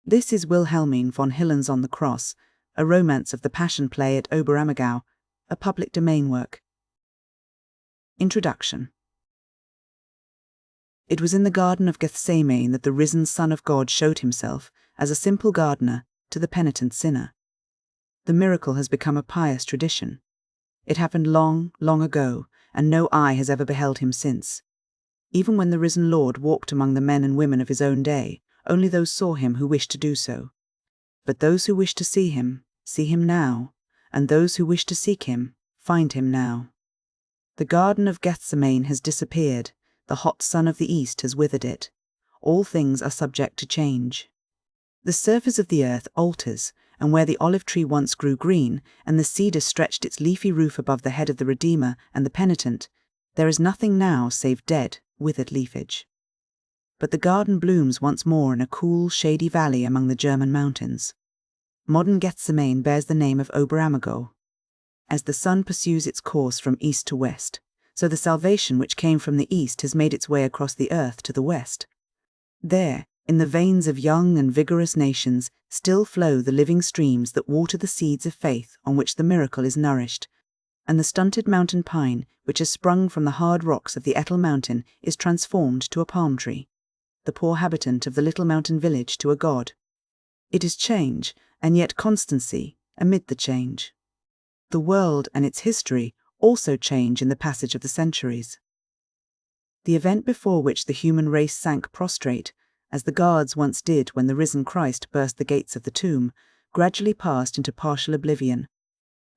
This is Wilhelmine von Hillern's On the Cross, a romance of the Passion play at Oberammergau, a public domain work. Introduction. It was in the Garden of Gethsemane that the risen Son of God showed himself as a simple gardener to the penitent sinner. The miracle has become a pious tradition. It happened long, long ago, and no eye has ever beheld him since. Even when the risen Lord walked among the men and women of his own day, only those saw him who wished to do so. But those who wish to see him now, and those who wish to seek him, find him now. The Garden of Gethsemane has disappeared, the hot sun of the east has withered it. All things are subject to change. The surface of the earth alters, and where the olive tree once grew green, and the cedar stretched its leafy roof above the head of the Redeemer and the penitent, there is nothing now save dead, withered leafage. But the garden blooms once more in a cool, shady valley among the German mountains. Modern Gethsemane bears the name of Oberammergau. As the sun pursues its course from east to west, so the salvation which came from the east has made its way across the earth to the west. There, in the veins of young and vigorous nations, still flow the living streams that water the seeds of faith on which the miracle is nourished, and the stunted mountain pine, which has sprung from the hard rocks of the Ettal mountain, is transformed to a palm tree, the poor habitant of the little mountain village to a god. It is change, and yet constancy, amid the change. The world and its history also change in the passage of the centuries. The event before which the human race sank prostrate, as the guards once did when the risen Christ burst the gates of the tomb, gradually passed into partial oblivion.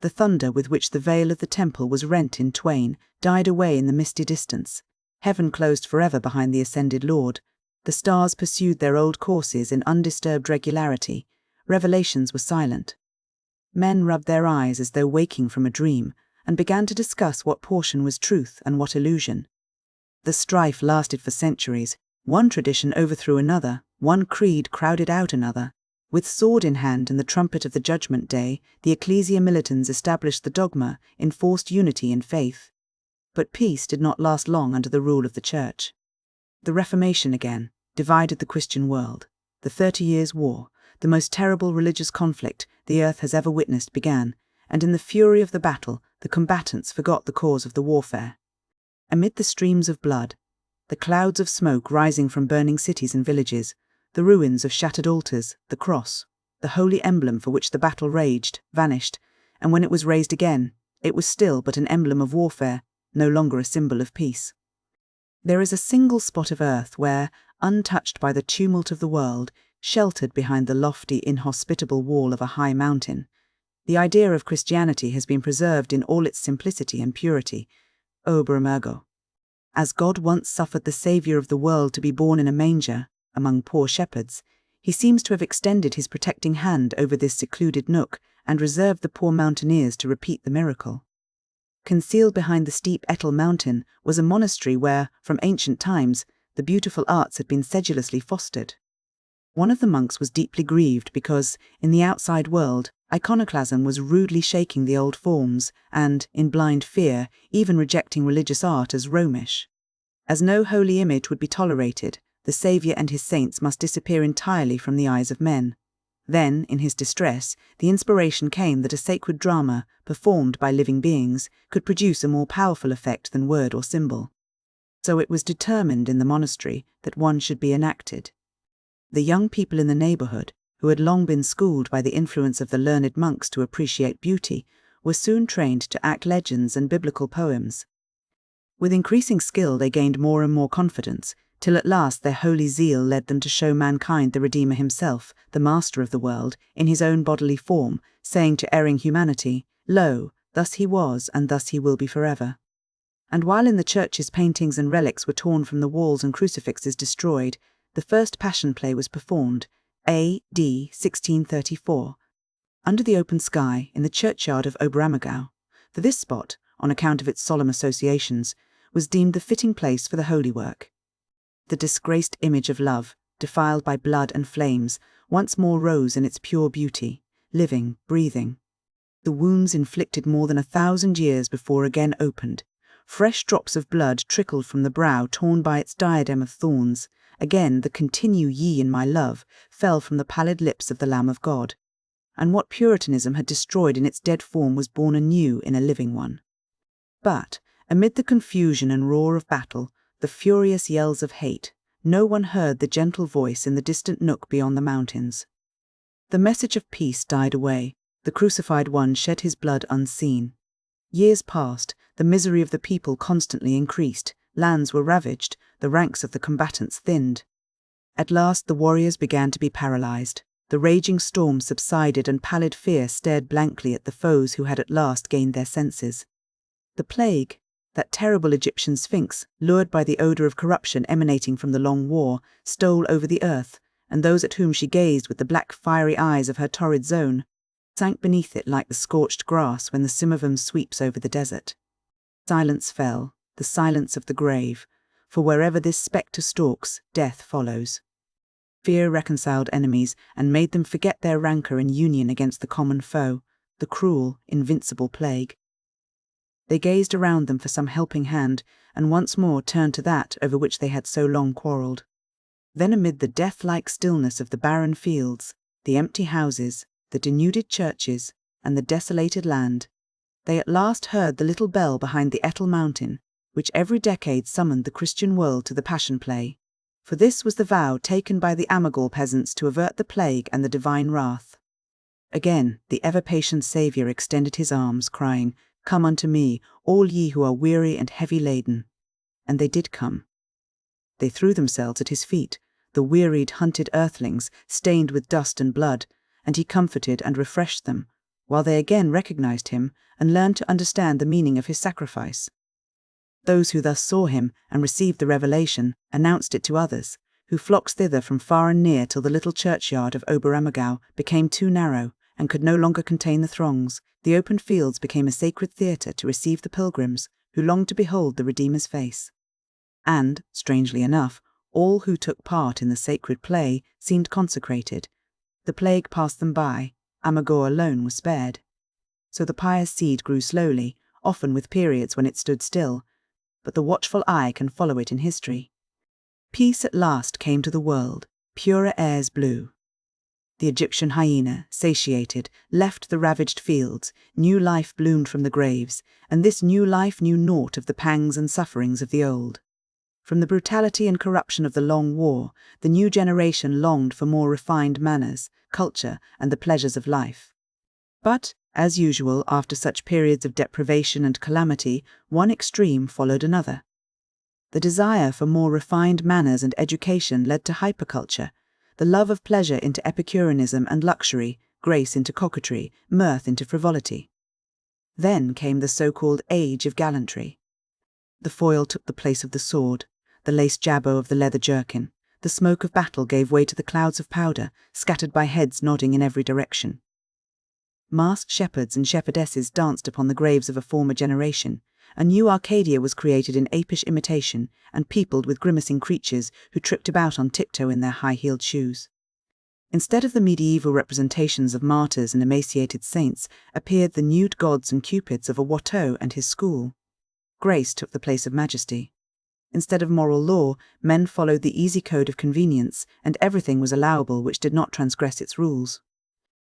The thunder with which the veil of the temple was rent in twain died away in the misty distance. Heaven closed forever behind the ascended Lord. The stars pursued their old courses in undisturbed regularity. Revelations were silent. Men rubbed their eyes as though waking from a dream, and began to discuss what portion was truth and what illusion. The strife lasted for centuries. One tradition overthrew another, one creed crowded out another. With sword in hand and the trumpet of the judgment day, the ecclesia militans established the dogma, enforced unity in faith. But peace did not last long under the rule of the Church. The Reformation again divided the Christian world. The 30 Years' War, the most terrible religious conflict the earth has ever witnessed, began, and in the fury of the battle, the combatants forgot the cause of the warfare. Amid the streams of blood, the clouds of smoke rising from burning cities and villages, the ruins of shattered altars, the cross, the holy emblem for which the battle raged, vanished, and when it was raised again, it was still but an emblem of warfare, no longer a symbol of peace. There is a single spot of earth where, untouched by the tumult of the world, sheltered behind the lofty, inhospitable wall of a high mountain, the idea of Christianity has been preserved in all its simplicity and purity, Oberammergau. As God once suffered the Saviour of the world to be born in a manger, among poor shepherds, he seems to have extended his protecting hand over this secluded nook and reserved the poor mountaineers to repeat the miracle. Concealed behind the steep Ettal mountain was a monastery where, from ancient times, the beautiful arts had been sedulously fostered. One of the monks was deeply grieved because, in the outside world, iconoclasm was rudely shaking the old forms and, in blind fear, even rejecting religious art as Romish. As no holy image would be tolerated, the Saviour and his saints must disappear entirely from the eyes of men. Then, in his distress, the inspiration came that a sacred drama, performed by living beings, could produce a more powerful effect than word or symbol. So it was determined in the monastery that one should be enacted. The young people in the neighbourhood, who had long been schooled by the influence of the learned monks to appreciate beauty, were soon trained to act legends and biblical poems. With increasing skill they gained more and more confidence, till at last their holy zeal led them to show mankind the Redeemer himself, the Master of the world, in his own bodily form, saying to erring humanity, "Lo, thus he was, and thus he will be forever." And while in the churches paintings and relics were torn from the walls and crucifixes destroyed, the first Passion play was performed, A.D. 1634, under the open sky in the churchyard of Oberammergau, for this spot, on account of its solemn associations, was deemed the fitting place for the holy work. The disgraced image of love, defiled by blood and flames, once more rose in its pure beauty, living, breathing. The wounds inflicted more than 1,000 years before again opened. Fresh drops of blood trickled from the brow torn by its diadem of thorns, Again the "continue ye in my love" fell from the pallid lips of the Lamb of God, and what Puritanism had destroyed in its dead form was born anew in a living one. But, amid the confusion and roar of battle, the furious yells of hate, no one heard the gentle voice in the distant nook beyond the mountains. The message of peace died away, the crucified one shed his blood unseen. Years passed, the misery of the people constantly increased, lands were ravaged, the ranks of the combatants thinned. At last the warriors began to be paralyzed. The raging storm subsided and pallid fear stared blankly at the foes who had at last gained their senses. The plague, that terrible Egyptian sphinx, lured by the odor of corruption emanating from the long war, stole over the earth, and those at whom she gazed with the black fiery eyes of her torrid zone sank beneath it like the scorched grass when the Simavum sweeps over the desert. Silence fell, the silence of the grave, for wherever this spectre stalks, death follows. Fear reconciled enemies and made them forget their rancor in union against the common foe, the cruel, invincible plague. They gazed around them for some helping hand, and once more turned to that over which they had so long quarrelled. Then amid the death-like stillness of the barren fields, the empty houses, the denuded churches, and the desolated land, they at last heard the little bell behind the Ettal mountain, which every decade summoned the Christian world to the Passion Play. For this was the vow taken by the Ammergau peasants to avert the plague and the divine wrath. Again the ever-patient Saviour extended his arms, crying, "Come unto me, all ye who are weary and heavy laden." And they did come. They threw themselves at his feet, the wearied, hunted earthlings, stained with dust and blood, and he comforted and refreshed them, while they again recognized him and learned to understand the meaning of his sacrifice. Those who thus saw him and received the revelation announced it to others, who flocked thither from far and near till the little churchyard of Oberammergau became too narrow and could no longer contain the throngs. The open fields became a sacred theatre to receive the pilgrims who longed to behold the Redeemer's face. And, strangely enough, all who took part in the sacred play seemed consecrated. The plague passed them by, Ammergau alone was spared. So the pious seed grew slowly, often with periods when it stood still, but the watchful eye can follow it in history. Peace at last came to the world, purer airs blew. The Egyptian hyena, satiated, left the ravaged fields, new life bloomed from the graves, and this new life knew naught of the pangs and sufferings of the old. From the brutality and corruption of the long war, the new generation longed for more refined manners, culture, and the pleasures of life. But, as usual, after such periods of deprivation and calamity, one extreme followed another. The desire for more refined manners and education led to hyperculture, the love of pleasure into Epicureanism and luxury, grace into coquetry, mirth into frivolity. Then came the so-called Age of Gallantry. The foil took the place of the sword, the lace jabot of the leather jerkin. The smoke of battle gave way to the clouds of powder, scattered by heads nodding in every direction. Masked shepherds and shepherdesses danced upon the graves of a former generation. A new Arcadia was created in apish imitation and peopled with grimacing creatures who tripped about on tiptoe in their high-heeled shoes. Instead of the medieval representations of martyrs and emaciated saints, appeared the nude gods and cupids of a Watteau and his school. Grace took the place of majesty. Instead of moral law, men followed the easy code of convenience, and everything was allowable which did not transgress its rules.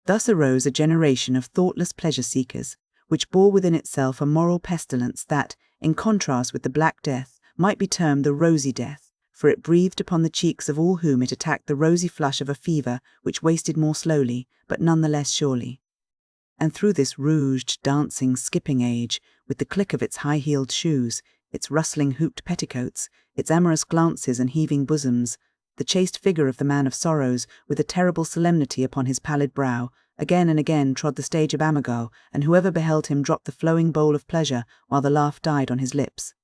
Thus arose a generation of thoughtless pleasure-seekers, which bore within itself a moral pestilence that, in contrast with the Black Death, might be termed the Rosy Death, for it breathed upon the cheeks of all whom it attacked the rosy flush of a fever which wasted more slowly, but none the less surely. And through this rouged, dancing, skipping age, with the click of its high-heeled shoes, its rustling hooped petticoats, its amorous glances and heaving bosoms, the chaste figure of the man of sorrows, with a terrible solemnity upon his pallid brow, again and again trod the stage of Ammergau, and whoever beheld him dropped the flowing bowl of pleasure while the laugh died on his lips.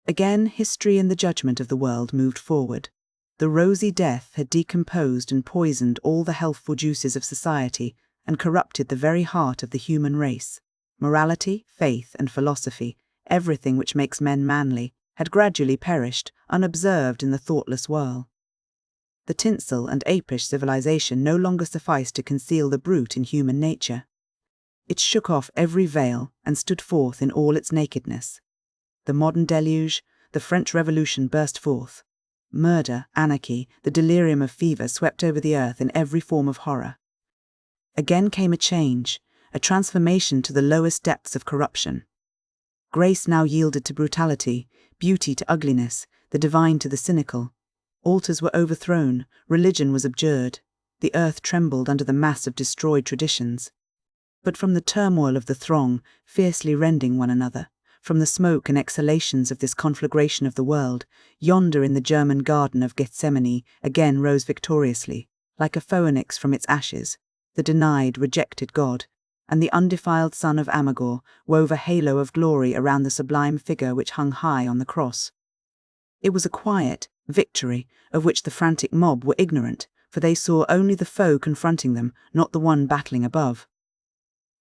Again history and the judgment of the world moved forward. The Rosy Death had decomposed and poisoned all the healthful juices of society and corrupted the very heart of the human race. Morality, faith, and philosophy, everything which makes men manly, had gradually perished, unobserved in the thoughtless whirl. The tinsel and apish civilization no longer sufficed to conceal the brute in human nature. It shook off every veil and stood forth in all its nakedness. The modern deluge, the French Revolution burst forth. Murder, anarchy, the delirium of fever swept over the earth in every form of horror. Again came a change, a transformation to the lowest depths of corruption. Grace now yielded to brutality, beauty to ugliness, the divine to the cynical. Altars were overthrown, religion was abjured, the earth trembled under the mass of destroyed traditions. But from the turmoil of the throng, fiercely rending one another, from the smoke and exhalations of this conflagration of the world, yonder in the German Garden of Gethsemane again rose victoriously, like a phoenix from its ashes, the denied, rejected God, and the undefiled son of Amergau wove a halo of glory around the sublime figure which hung high on the cross. It was a quiet victory of which the frantic mob were ignorant, for they saw only the foe confronting them, not the one battling above.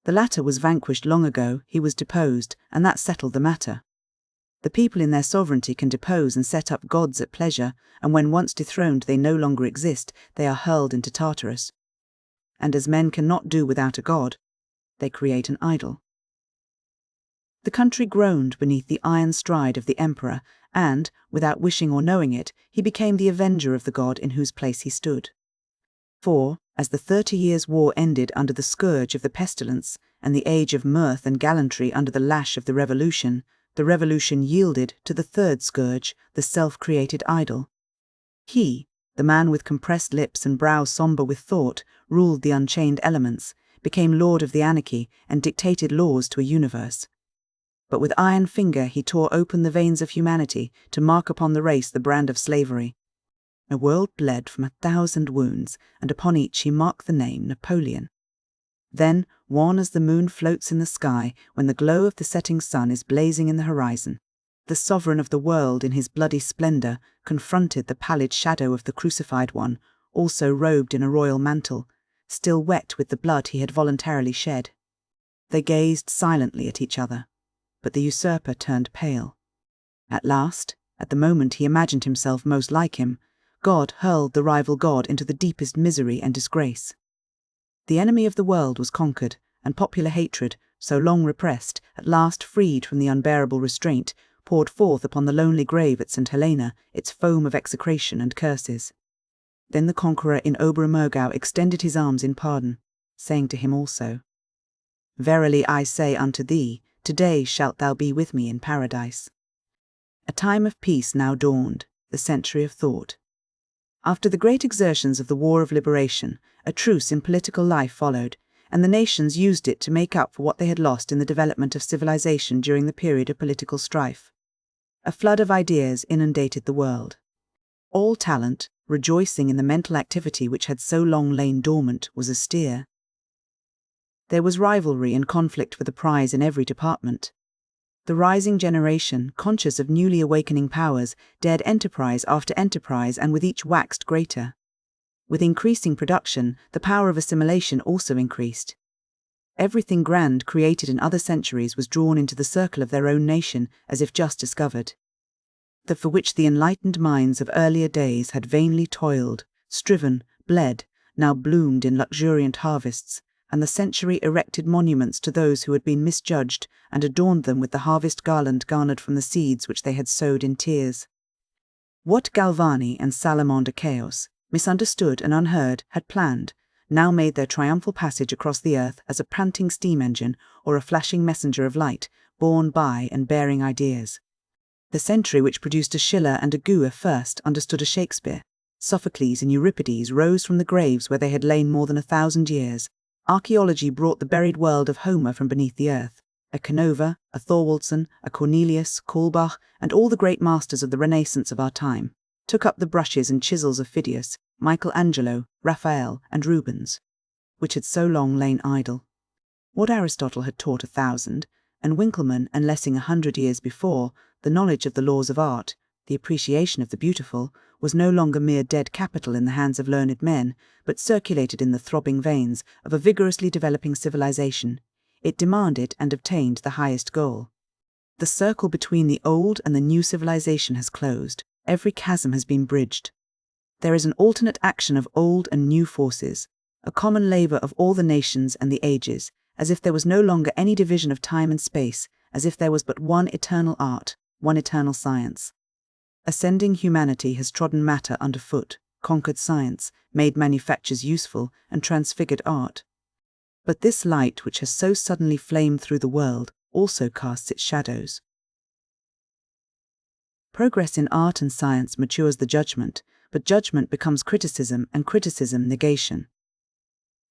The latter was vanquished long ago, he was deposed, and that settled the matter. The people in their sovereignty can depose and set up gods at pleasure, and when once dethroned they no longer exist, they are hurled into Tartarus. And as men cannot do without a god, they create an idol. The country groaned beneath the iron stride of the emperor, and, without wishing or knowing it, he became the avenger of the god in whose place he stood. For, as the 30 Years' War ended under the scourge of the pestilence, and the age of mirth and gallantry under the lash of the revolution yielded to the third scourge, the self-created idol. He, the man with compressed lips and brow somber with thought, ruled the unchained elements, became lord of the anarchy, and dictated laws to a universe. But with iron finger he tore open the veins of humanity to mark upon the race the brand of slavery. A world bled from 1,000 wounds, and upon each he marked the name Napoleon. Then, wan as the moon floats in the sky when the glow of the setting sun is blazing in the horizon, the sovereign of the world in his bloody splendor confronted the pallid shadow of the crucified one, also robed in a royal mantle, still wet with the blood he had voluntarily shed. They gazed silently at each other, but the usurper turned pale. At last, at the moment he imagined himself most like him, God hurled the rival god into the deepest misery and disgrace. The enemy of the world was conquered, and popular hatred, so long repressed, at last freed from the unbearable restraint, poured forth upon the lonely grave at St. Helena its foam of execration and curses. Then the conqueror in Oberammergau extended his arms in pardon, saying to him also, "Verily I say unto thee, today shalt thou be with me in paradise." A time of peace now dawned, the century of thought. After the great exertions of the War of Liberation, a truce in political life followed, and the nations used it to make up for what they had lost in the development of civilization during the period of political strife. A flood of ideas inundated the world. All talent, rejoicing in the mental activity which had so long lain dormant, was astir. There was rivalry and conflict for the prize in every department. The rising generation, conscious of newly awakening powers, dared enterprise after enterprise and with each waxed greater. With increasing production, the power of assimilation also increased. Everything grand created in other centuries was drawn into the circle of their own nation as if just discovered. That for which the enlightened minds of earlier days had vainly toiled, striven, bled, now bloomed in luxuriant harvests, and the century erected monuments to those who had been misjudged and adorned them with the harvest garland garnered from the seeds which they had sowed in tears. What Galvani and Salomon de Chaos, misunderstood and unheard, had planned, now made their triumphal passage across the earth as a panting steam engine or a flashing messenger of light, borne by and bearing ideas. The century which produced a Schiller and a Goethe first understood a Shakespeare. Sophocles and Euripides rose from the graves where they had lain more than 1,000 years. Archaeology brought the buried world of Homer from beneath the earth. A Canova, a Thorwaldsen, a Cornelius, Kaulbach, and all the great masters of the Renaissance of our time took up the brushes and chisels of Phidias, Michelangelo, Raphael, and Rubens, which had so long lain idle. What Aristotle had taught 1,000, and Winckelmann and Lessing 100 years before, the knowledge of the laws of art, the appreciation of the beautiful, was no longer mere dead capital in the hands of learned men, but circulated in the throbbing veins of a vigorously developing civilization. It demanded and obtained the highest goal. The circle between the old and the new civilization has closed. Every chasm has been bridged. There is an alternate action of old and new forces, a common labor of all the nations and the ages, as if there was no longer any division of time and space, as if there was but one eternal art, one eternal science. Ascending humanity has trodden matter underfoot, conquered science, made manufactures useful, and transfigured art. But this light which has so suddenly flamed through the world also casts its shadows. Progress in art and science matures the judgment, but judgment becomes criticism and criticism negation.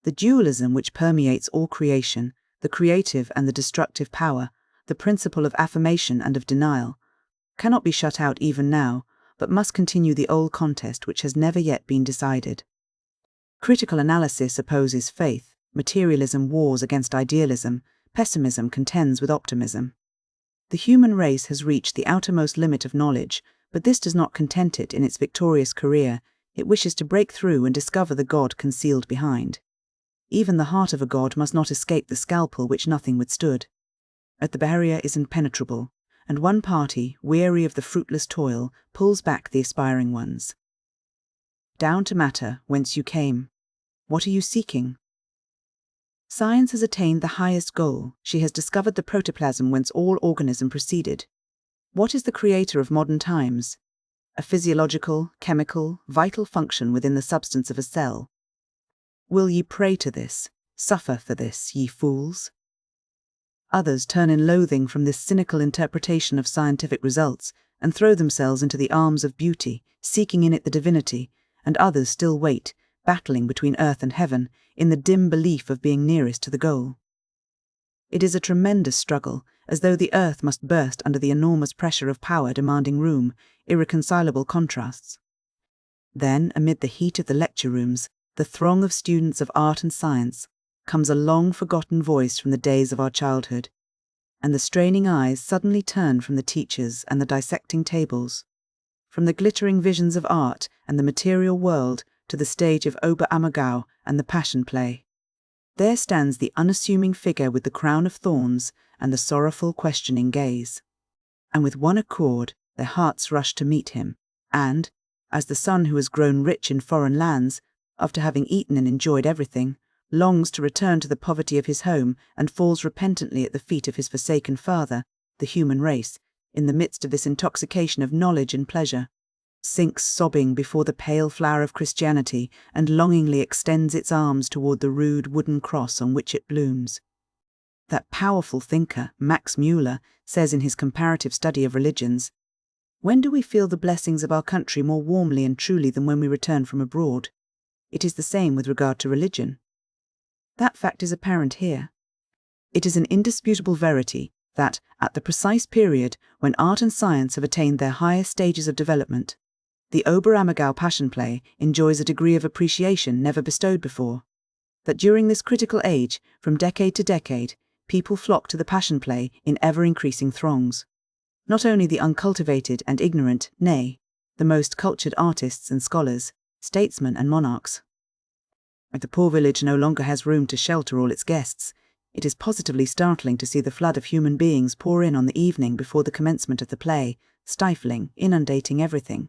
The dualism which permeates all creation, the creative and the destructive power, the principle of affirmation and of denial, cannot be shut out even now, but must continue the old contest which has never yet been decided. Critical analysis opposes faith, materialism wars against idealism, pessimism contends with optimism. The human race has reached the outermost limit of knowledge, but this does not content it in its victorious career. It wishes to break through and discover the God concealed behind. Even the heart of a god must not escape the scalpel which nothing withstood. But the barrier is impenetrable, and one party, weary of the fruitless toil, pulls back the aspiring ones. Down to matter, whence you came. What are you seeking? Science has attained the highest goal. She has discovered the protoplasm whence all organism proceeded. What is the creator of modern times? A physiological, chemical, vital function within the substance of a cell. Will ye pray to this, suffer for this, ye fools? Others turn in loathing from this cynical interpretation of scientific results and throw themselves into the arms of beauty, seeking in it the divinity, and others still wait, battling between earth and heaven, in the dim belief of being nearest to the goal. It is a tremendous struggle, as though the earth must burst under the enormous pressure of power demanding room, irreconcilable contrasts. Then, amid the heat of the lecture rooms, the throng of students of art and science, comes a long-forgotten voice from the days of our childhood, and the straining eyes suddenly turn from the teachers and the dissecting tables, from the glittering visions of art and the material world to the stage of Oberammergau and the Passion play. There stands the unassuming figure with the crown of thorns and the sorrowful questioning gaze. And with one accord their hearts rush to meet him, and, as the son who has grown rich in foreign lands, after having eaten and enjoyed everything, longs to return to the poverty of his home and falls repentantly at the feet of his forsaken father, the human race, in the midst of this intoxication of knowledge and pleasure, sinks sobbing before the pale flower of Christianity and longingly extends its arms toward the rude wooden cross on which it blooms. That powerful thinker, Max Müller, says in his comparative study of religions, "When do we feel the blessings of our country more warmly and truly than when we return from abroad? It is the same with regard to religion." That fact is apparent here. It is an indisputable verity that, at the precise period when art and science have attained their highest stages of development, the Oberammergau Passion play enjoys a degree of appreciation never bestowed before. That during this critical age, from decade to decade, people flock to the Passion play in ever-increasing throngs. Not only the uncultivated and ignorant, nay, the most cultured artists and scholars, statesmen and monarchs. The poor village no longer has room to shelter all its guests. It is positively startling to see the flood of human beings pour in on the evening before the commencement of the play, stifling, inundating everything.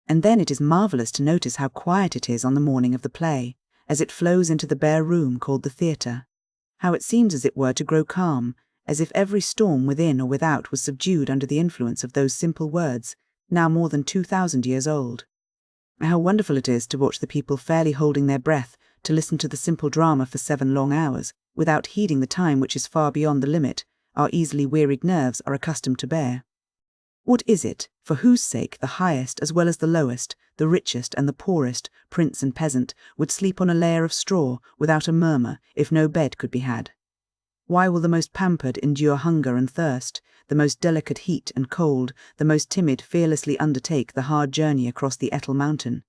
And then it is marvellous to notice how quiet it is on the morning of the play, as it flows into the bare room called the theatre, how it seems as it were to grow calm, as if every storm within or without was subdued under the influence of those simple words, now more than 2,000 years old. How wonderful it is to watch the people fairly holding their breath to listen to the simple drama for 7 long hours, without heeding the time which is far beyond the limit our easily wearied nerves are accustomed to bear. What is it, for whose sake the highest as well as the lowest, the richest and the poorest, prince and peasant, would sleep on a layer of straw without a murmur if no bed could be had? Why will the most pampered endure hunger and thirst, the most delicate heat and cold, the most timid fearlessly undertake the hard journey across the Ettal mountain?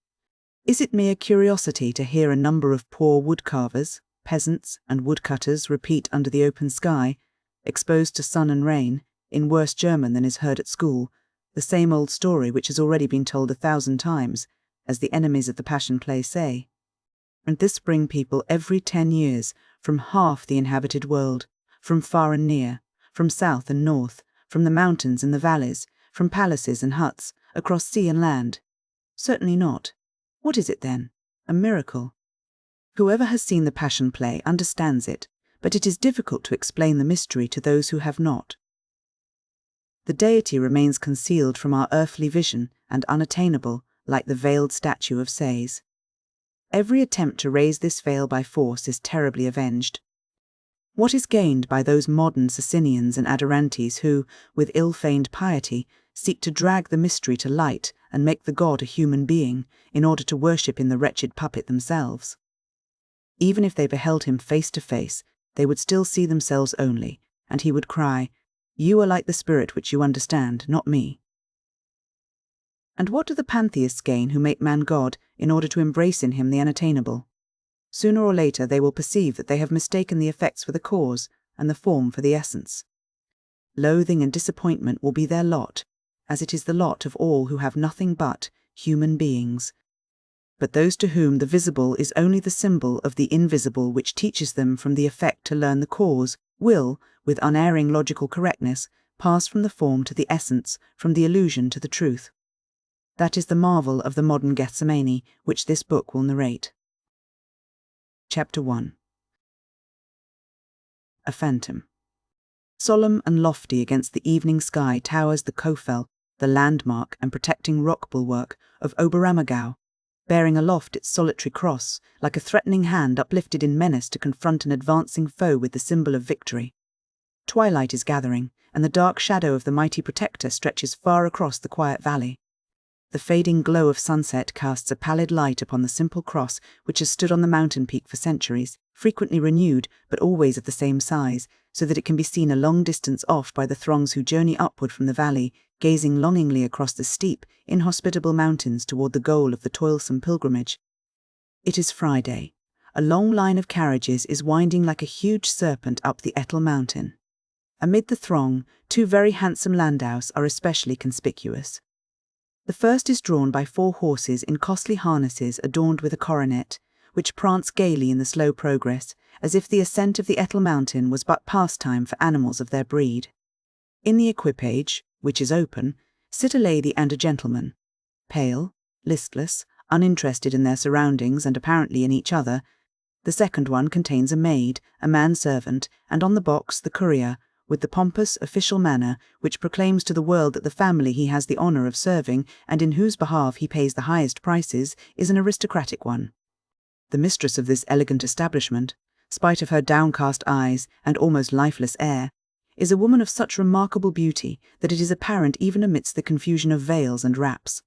Is it mere curiosity to hear a number of poor woodcarvers, peasants and woodcutters repeat under the open sky, exposed to sun and rain, in worse German than is heard at school, the same old story which has already been told 1,000 times, as the enemies of the Passion play say? And this bring people every 10 years, from half the inhabited world, from far and near, from south and north, from the mountains and the valleys, from palaces and huts, across sea and land. Certainly not. What is it then? A miracle. Whoever has seen the Passion play understands it, but it is difficult to explain the mystery to those who have not. The deity remains concealed from our earthly vision and unattainable, like the veiled statue of Sais. Every attempt to raise this veil by force is terribly avenged. What is gained by those modern Socinians and Adorantes who, with ill-feigned piety, seek to drag the mystery to light and make the god a human being, in order to worship in the wretched puppet themselves? Even if they beheld him face to face, they would still see themselves only, and he would cry, "You are like the spirit which you understand, not me." And what do the pantheists gain who make man God in order to embrace in him the unattainable? Sooner or later they will perceive that they have mistaken the effects for the cause and the form for the essence. Loathing and disappointment will be their lot, as it is the lot of all who have nothing but human beings. But those to whom the visible is only the symbol of the invisible which teaches them from the effect to learn the cause, will, with unerring logical correctness, pass from the form to the essence, from the illusion to the truth. That is the marvel of the modern Gethsemane, which this book will narrate. Chapter 1. A Phantom. Solemn and lofty against the evening sky towers the Kofel, the landmark and protecting rock bulwark of Oberammergau, bearing aloft its solitary cross, like a threatening hand uplifted in menace to confront an advancing foe with the symbol of victory. Twilight is gathering, and the dark shadow of the mighty protector stretches far across the quiet valley. The fading glow of sunset casts a pallid light upon the simple cross which has stood on the mountain peak for centuries, frequently renewed, but always of the same size, so that it can be seen a long distance off by the throngs who journey upward from the valley, gazing longingly across the steep, inhospitable mountains toward the goal of the toilsome pilgrimage. It is Friday. A long line of carriages is winding like a huge serpent up the Ettel mountain. Amid the throng, two very handsome landaus are especially conspicuous. The first is drawn by 4 horses in costly harnesses adorned with a coronet, which prance gaily in the slow progress, as if the ascent of the Ettel mountain was but pastime for animals of their breed. In the equipage, which is open, sit a lady and a gentleman. Pale, listless, uninterested in their surroundings and apparently in each other. The second one contains a maid, a manservant, and on the box the courier, with the pompous, official manner which proclaims to the world that the family he has the honour of serving, and in whose behalf he pays the highest prices, is an aristocratic one. The mistress of this elegant establishment, spite of her downcast eyes and almost lifeless air, is a woman of such remarkable beauty that it is apparent even amidst the confusion of veils and wraps.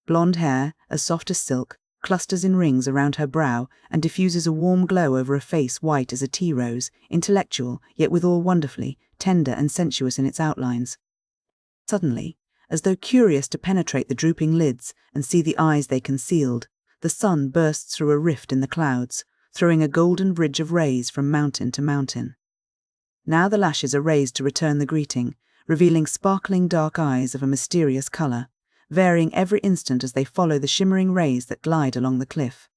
Blonde hair, as soft as silk, clusters in rings around her brow and diffuses a warm glow over a face white as a tea rose, intellectual, yet withal wonderfully, tender and sensuous in its outlines. Suddenly, as though curious to penetrate the drooping lids and see the eyes they concealed, the sun bursts through a rift in the clouds, throwing a golden bridge of rays from mountain to mountain. Now the lashes are raised to return the greeting, revealing sparkling dark eyes of a mysterious colour, varying every instant as they follow the shimmering rays that glide along the cliff.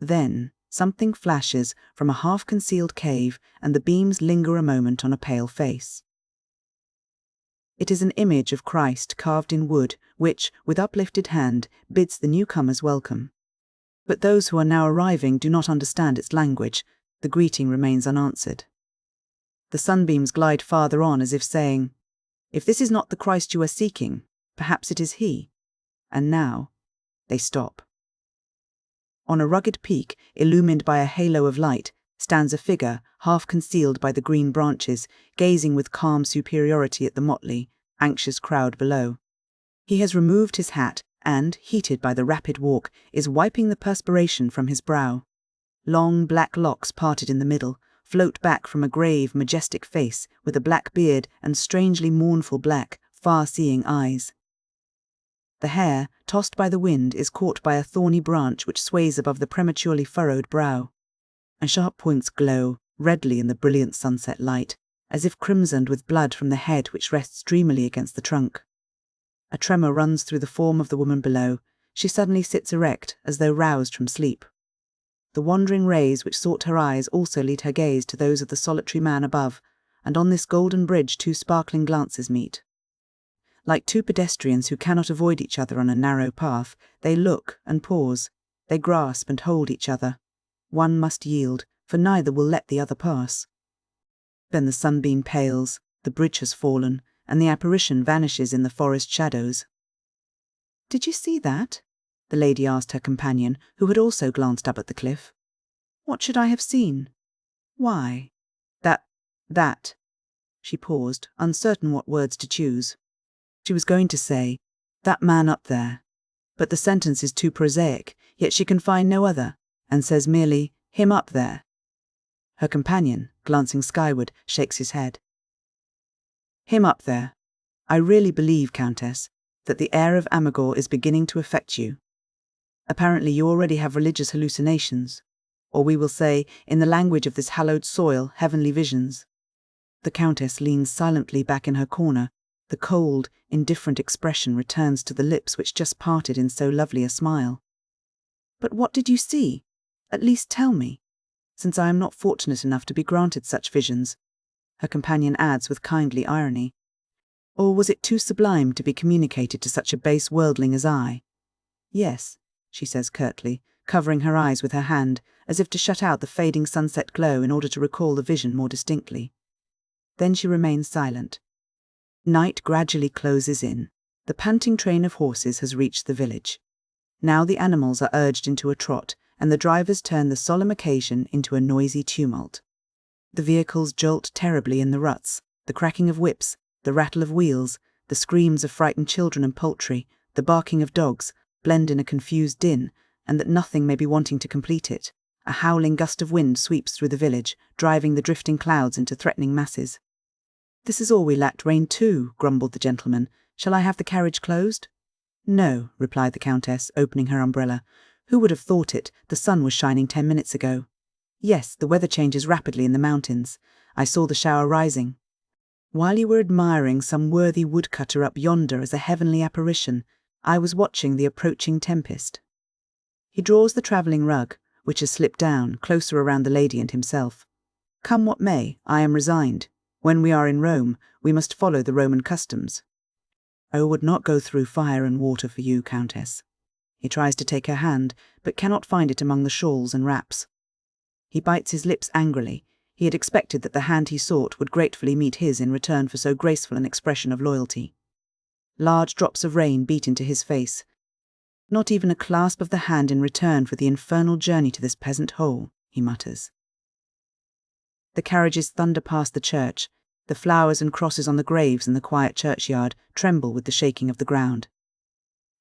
Then something flashes from a half-concealed cave, and the beams linger a moment on a pale face. It is an image of Christ carved in wood, which, with uplifted hand, bids the newcomers welcome. But those who are now arriving do not understand its language. The greeting remains unanswered. The sunbeams glide farther on as if saying, "If this is not the Christ you are seeking, perhaps it is he." And now they stop. On a rugged peak, illumined by a halo of light, stands a figure, half concealed by the green branches, gazing with calm superiority at the motley, anxious crowd below. He has removed his hat and, heated by the rapid walk, is wiping the perspiration from his brow. Long black locks parted in the middle float back from a grave, majestic face with a black beard and strangely mournful black, far-seeing eyes. The hair, tossed by the wind, is caught by a thorny branch which sways above the prematurely furrowed brow. And sharp points glow, redly in the brilliant sunset light, as if crimsoned with blood from the head which rests dreamily against the trunk. A tremor runs through the form of the woman below. She suddenly sits erect, as though roused from sleep. The wandering rays which sought her eyes also lead her gaze to those of the solitary man above, and on this golden bridge 2 sparkling glances meet. Like 2 pedestrians who cannot avoid each other on a narrow path, they look and pause, they grasp and hold each other. One must yield, for neither will let the other pass. Then the sunbeam pales, the bridge has fallen, and the apparition vanishes in the forest shadows. "Did you see that?" the lady asked her companion, who had also glanced up at the cliff. "What should I have seen?" "Why, that." She paused, uncertain what words to choose. She was going to say, "That man up there," but the sentence is too prosaic, yet she can find no other, and says merely, "Him up there." Her companion, glancing skyward, shakes his head. "Him up there. I really believe, Countess, that the air of Ammergau is beginning to affect you. Apparently you already have religious hallucinations, or we will say, in the language of this hallowed soil, heavenly visions." The Countess leans silently back in her corner. The cold, indifferent expression returns to the lips which just parted in so lovely a smile. "But what did you see? At least tell me, since I am not fortunate enough to be granted such visions," her companion adds with kindly irony. "Or was it too sublime to be communicated to such a base worldling as I?" "Yes," she says curtly, covering her eyes with her hand, as if to shut out the fading sunset glow in order to recall the vision more distinctly. Then she remains silent. Night gradually closes in. The panting train of horses has reached the village. Now the animals are urged into a trot, and the drivers turn the solemn occasion into a noisy tumult. The vehicles jolt terribly in the ruts, the cracking of whips, the rattle of wheels, the screams of frightened children and poultry, the barking of dogs, blend in a confused din, and that nothing may be wanting to complete it. A howling gust of wind sweeps through the village, driving the drifting clouds into threatening masses. "This is all we lacked, rain too," grumbled the gentleman. "Shall I have the carriage closed?" "No," replied the Countess, opening her umbrella. "Who would have thought it? The sun was shining 10 minutes ago. Yes, the weather changes rapidly in the mountains. I saw the shower rising. While you were admiring some worthy woodcutter up yonder as a heavenly apparition, I was watching the approaching tempest." He draws the travelling rug, which has slipped down, closer around the lady and himself. "Come what may, I am resigned. When we are in Rome, we must follow the Roman customs." "I would not go through fire and water for you, Countess." He tries to take her hand, but cannot find it among the shawls and wraps. He bites his lips angrily. He had expected that the hand he sought would gratefully meet his in return for so graceful an expression of loyalty. Large drops of rain beat into his face. "Not even a clasp of the hand in return for the infernal journey to this peasant hole," he mutters. The carriages thunder past the church. The flowers and crosses on the graves in the quiet churchyard tremble with the shaking of the ground.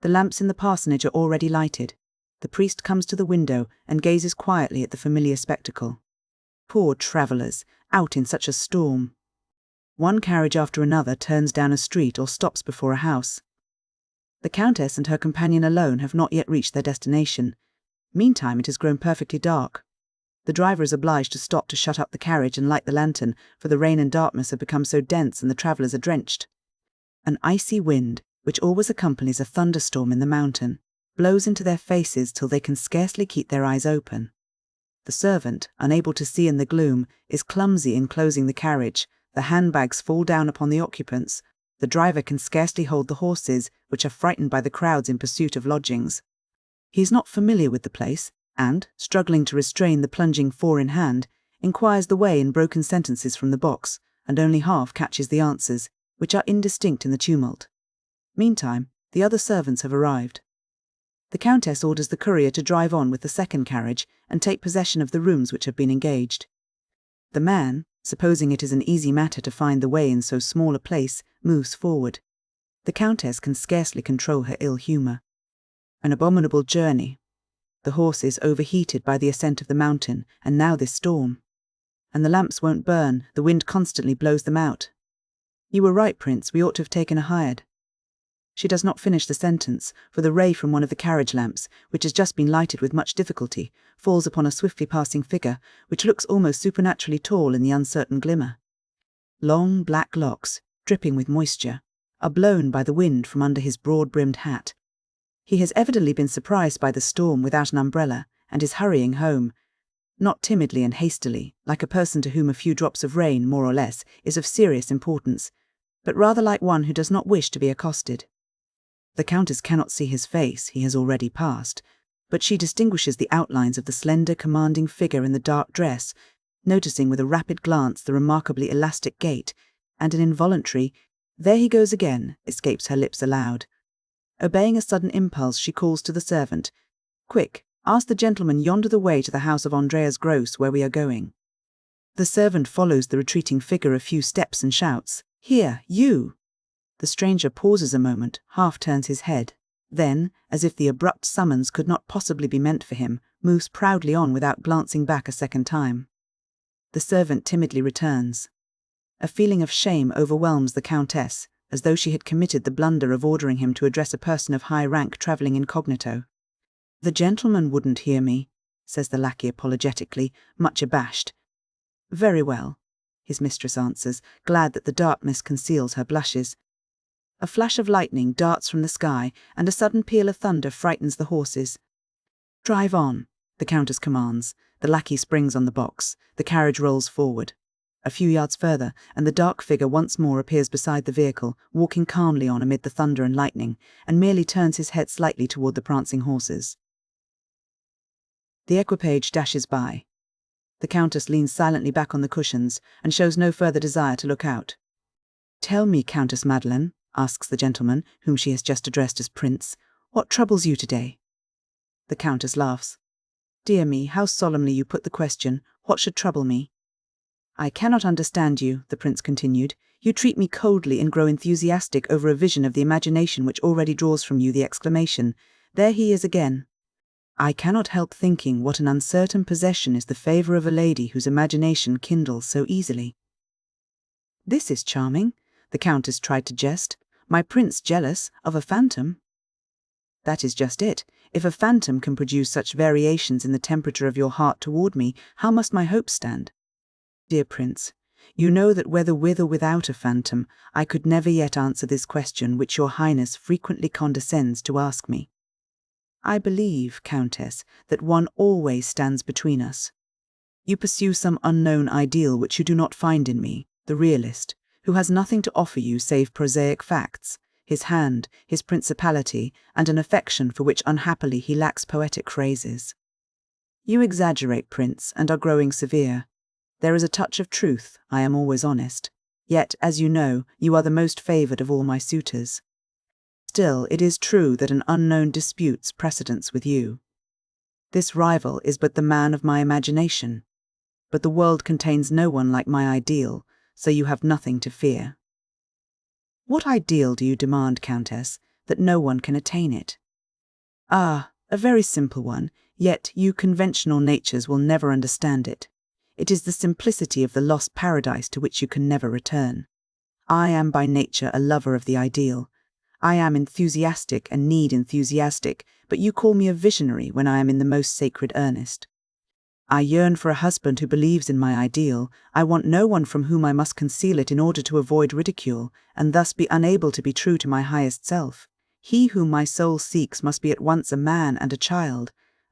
The lamps in the parsonage are already lighted. The priest comes to the window and gazes quietly at the familiar spectacle. Poor travellers, out in such a storm. One carriage after another turns down a street or stops before a house. The Countess and her companion alone have not yet reached their destination. Meantime it has grown perfectly dark. The driver is obliged to stop to shut up the carriage and light the lantern, for the rain and darkness have become so dense and the travellers are drenched. An icy wind, which always accompanies a thunderstorm in the mountain, blows into their faces till they can scarcely keep their eyes open. The servant, unable to see in the gloom, is clumsy in closing the carriage. The handbags fall down upon the occupants. The driver can scarcely hold the horses, which are frightened by the crowds in pursuit of lodgings. He is not familiar with the place, and, struggling to restrain the plunging four in hand, inquires the way in broken sentences from the box, and only half catches the answers, which are indistinct in the tumult. Meantime, the other servants have arrived. The Countess orders the courier to drive on with the second carriage and take possession of the rooms which have been engaged. The man, supposing it is an easy matter to find the way in so small a place, moves forward. The Countess can scarcely control her ill humour. An abominable journey. The horses overheated by the ascent of the mountain, and now this storm. And the lamps won't burn, the wind constantly blows them out. "You were right, Prince, we ought to have taken a hired." She does not finish the sentence, for the ray from one of the carriage lamps, which has just been lighted with much difficulty, falls upon a swiftly passing figure, which looks almost supernaturally tall in the uncertain glimmer. Long black locks, dripping with moisture, are blown by the wind from under his broad-brimmed hat. He has evidently been surprised by the storm without an umbrella, and is hurrying home, not timidly and hastily, like a person to whom a few drops of rain, more or less, is of serious importance, but rather like one who does not wish to be accosted. The Countess cannot see his face, he has already passed, but she distinguishes the outlines of the slender, commanding figure in the dark dress, noticing with a rapid glance the remarkably elastic gait, and an involuntary, There he goes again, escapes her lips aloud. Obeying a sudden impulse, she calls to the servant. Quick, ask the gentleman yonder the way to the house of Andreas Gross, where we are going. The servant follows the retreating figure a few steps and shouts, Here, you! The stranger pauses a moment, half turns his head. Then, as if the abrupt summons could not possibly be meant for him, moves proudly on without glancing back a second time. The servant timidly returns. A feeling of shame overwhelms the Countess, as though she had committed the blunder of ordering him to address a person of high rank travelling incognito. The gentleman wouldn't hear me, says the lackey apologetically, much abashed. Very well, his mistress answers, glad that the darkness conceals her blushes. A flash of lightning darts from the sky, and a sudden peal of thunder frightens the horses. Drive on, the Countess commands. The lackey springs on the box. The carriage rolls forward. A few yards further, and the dark figure once more appears beside the vehicle, walking calmly on amid the thunder and lightning, and merely turns his head slightly toward the prancing horses. The equipage dashes by. The Countess leans silently back on the cushions, and shows no further desire to look out. Tell me, Countess Madeleine, asks the gentleman, whom she has just addressed as Prince, what troubles you today? The Countess laughs. Dear me, how solemnly you put the question, what should trouble me? I cannot understand you, the Prince continued. You treat me coldly and grow enthusiastic over a vision of the imagination which already draws from you the exclamation, There he is again. I cannot help thinking what an uncertain possession is the favour of a lady whose imagination kindles so easily. This is charming, the Countess tried to jest. My Prince jealous of a phantom? That is just it. If a phantom can produce such variations in the temperature of your heart toward me, how must my hopes stand? Dear Prince, you know that whether with or without a phantom, I could never yet answer this question which your Highness frequently condescends to ask me. I believe, Countess, that one always stands between us. You pursue some unknown ideal which you do not find in me, the realist, who has nothing to offer you save prosaic facts, his hand, his principality, and an affection for which unhappily he lacks poetic phrases. You exaggerate, Prince, and are growing severe. There is a touch of truth, I am always honest. Yet, as you know, you are the most favoured of all my suitors. Still, it is true that an unknown disputes precedence with you. This rival is but the man of my imagination. But the world contains no one like my ideal, so you have nothing to fear. What ideal do you demand, Countess, that no one can attain it? Ah, a very simple one, yet you conventional natures will never understand it. It is the simplicity of the lost paradise to which you can never return. I am by nature a lover of the ideal. I am enthusiastic and need enthusiastic, but you call me a visionary when I am in the most sacred earnest. I yearn for a husband who believes in my ideal. I want no one from whom I must conceal it in order to avoid ridicule, and thus be unable to be true to my highest self. He whom my soul seeks must be at once a man and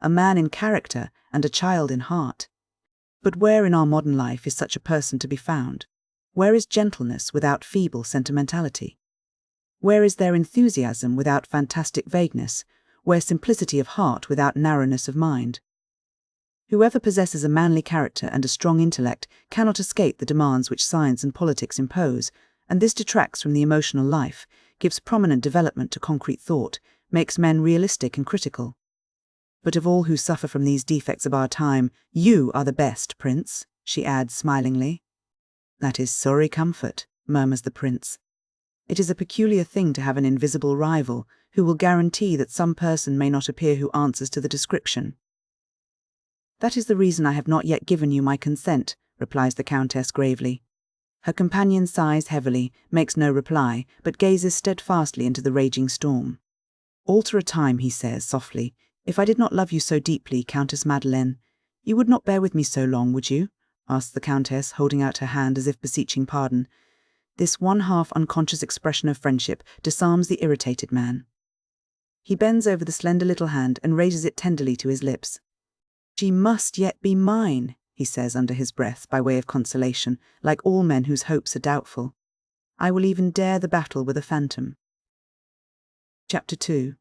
a man in character and a child in heart. But where in our modern life is such a person to be found? Where is gentleness without feeble sentimentality? Where is there enthusiasm without fantastic vagueness? Where simplicity of heart without narrowness of mind? Whoever possesses a manly character and a strong intellect cannot escape the demands which science and politics impose, and this detracts from the emotional life, gives prominent development to concrete thought, makes men realistic and critical. But of all who suffer from these defects of our time, you are the best, Prince, she adds smilingly. That is sorry comfort, murmurs the Prince. It is a peculiar thing to have an invisible rival, who will guarantee that some person may not appear who answers to the description. That is the reason I have not yet given you my consent, replies the Countess gravely. Her companion sighs heavily, makes no reply, but gazes steadfastly into the raging storm. Alter a time, he says softly. If I did not love you so deeply, Countess Madeleine, you would not bear with me so long, would you? Asks the Countess, holding out her hand as if beseeching pardon. This one half unconscious expression of friendship disarms the irritated man. He bends over the slender little hand and raises it tenderly to his lips. She must yet be mine, he says under his breath by way of consolation, like all men whose hopes are doubtful. I will even dare the battle with a phantom. Chapter 2.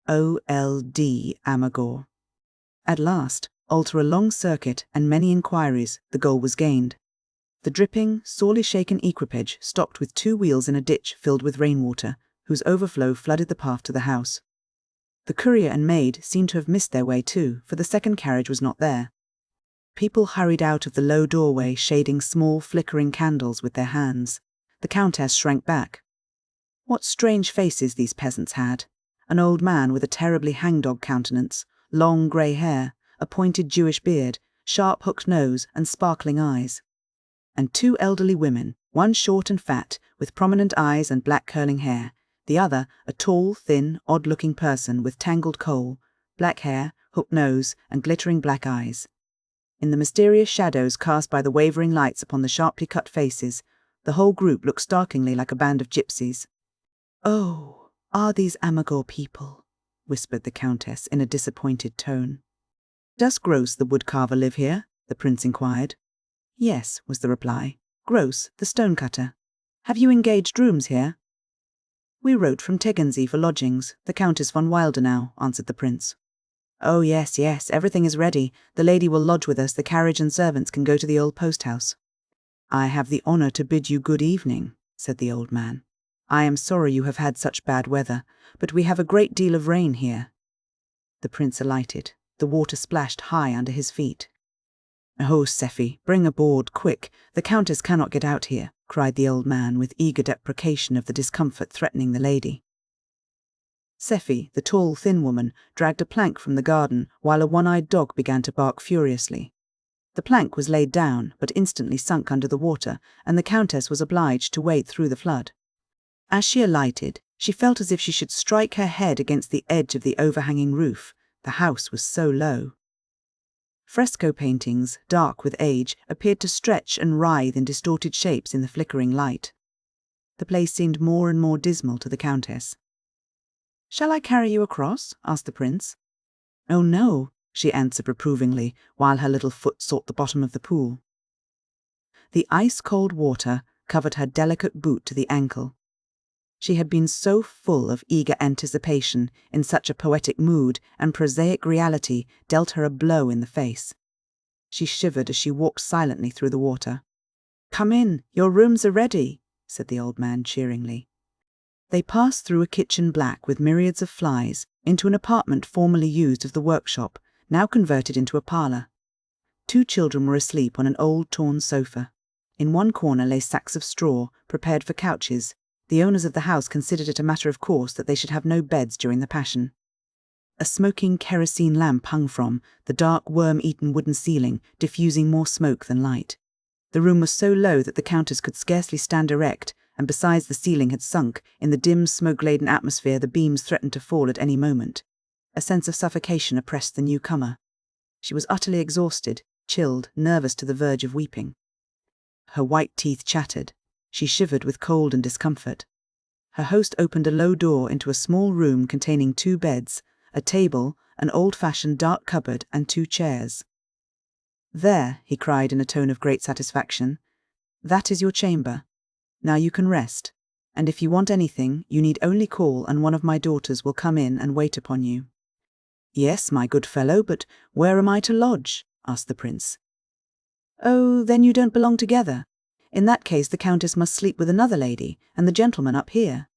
O.L.D. Ammergau. At last, after a long circuit and many inquiries, the goal was gained. The dripping, sorely shaken equipage stopped with 2 wheels in a ditch filled with rainwater, whose overflow flooded the path to the house. The courier and maid seemed to have missed their way too, for the second carriage was not there. People hurried out of the low doorway, shading small, flickering candles with their hands. The Countess shrank back. What strange faces these peasants had. An old man with a terribly hangdog countenance, long grey hair, a pointed Jewish beard, sharp hooked nose and sparkling eyes. And 2 elderly women, one short and fat, with prominent eyes and black curling hair, the other a tall, thin, odd-looking person with tangled kohl, black hair, hooked nose, and glittering black eyes. In the mysterious shadows cast by the wavering lights upon the sharply cut faces, the whole group looked startlingly like a band of gypsies. "Oh, are these Ammergau people?" whispered the Countess in a disappointed tone. "Does Gross the woodcarver live here?" the prince inquired. "Yes," was the reply. "Gross, the stonecutter. Have you engaged rooms here?" "We wrote from Tegernsee for lodgings, the Countess von Wildenau," answered the prince. "Oh, yes, everything is ready. The lady will lodge with us, the carriage and servants can go to the old post-house." "I have the honour to bid you good evening," said the old man. "I am sorry you have had such bad weather, but we have a great deal of rain here." The prince alighted. The water splashed high under his feet. "Oh, Sephi, bring a board, quick. The Countess cannot get out here," cried the old man with eager deprecation of the discomfort threatening the lady. Sephi, the tall, thin woman, dragged a plank from the garden while a one-eyed dog began to bark furiously. The plank was laid down, but instantly sunk under the water, and the Countess was obliged to wade through the flood. As she alighted, she felt as if she should strike her head against the edge of the overhanging roof. The house was so low. Fresco paintings, dark with age, appeared to stretch and writhe in distorted shapes in the flickering light. The place seemed more and more dismal to the Countess. "Shall I carry you across?" asked the prince. "Oh, no," she answered reprovingly, while her little foot sought the bottom of the pool. The ice-cold water covered her delicate boot to the ankle. She had been so full of eager anticipation, in such a poetic mood, and prosaic reality dealt her a blow in the face. She shivered as she walked silently through the water. "Come in, your rooms are ready," said the old man cheeringly. They passed through a kitchen black with myriads of flies, into an apartment formerly used as the workshop, now converted into a parlour. 2 children were asleep on an old torn sofa. In one corner lay sacks of straw, prepared for couches. The owners of the house considered it a matter of course that they should have no beds during the Passion. A smoking kerosene lamp hung from the dark worm-eaten wooden ceiling, diffusing more smoke than light. The room was so low that the Countess could scarcely stand erect, and besides the ceiling had sunk, in the dim smoke-laden atmosphere the beams threatened to fall at any moment. A sense of suffocation oppressed the newcomer. She was utterly exhausted, chilled, nervous to the verge of weeping. Her white teeth chattered. She shivered with cold and discomfort. Her host opened a low door into a small room containing 2 beds, a table, an old-fashioned dark cupboard, and 2 chairs. "There," he cried in a tone of great satisfaction. "That is your chamber. Now you can rest, and if you want anything, you need only call and one of my daughters will come in and wait upon you." "Yes, my good fellow, but where am I to lodge?" asked the prince. "Oh, then you don't belong together. In that case the Countess must sleep with another lady, and the gentleman up here."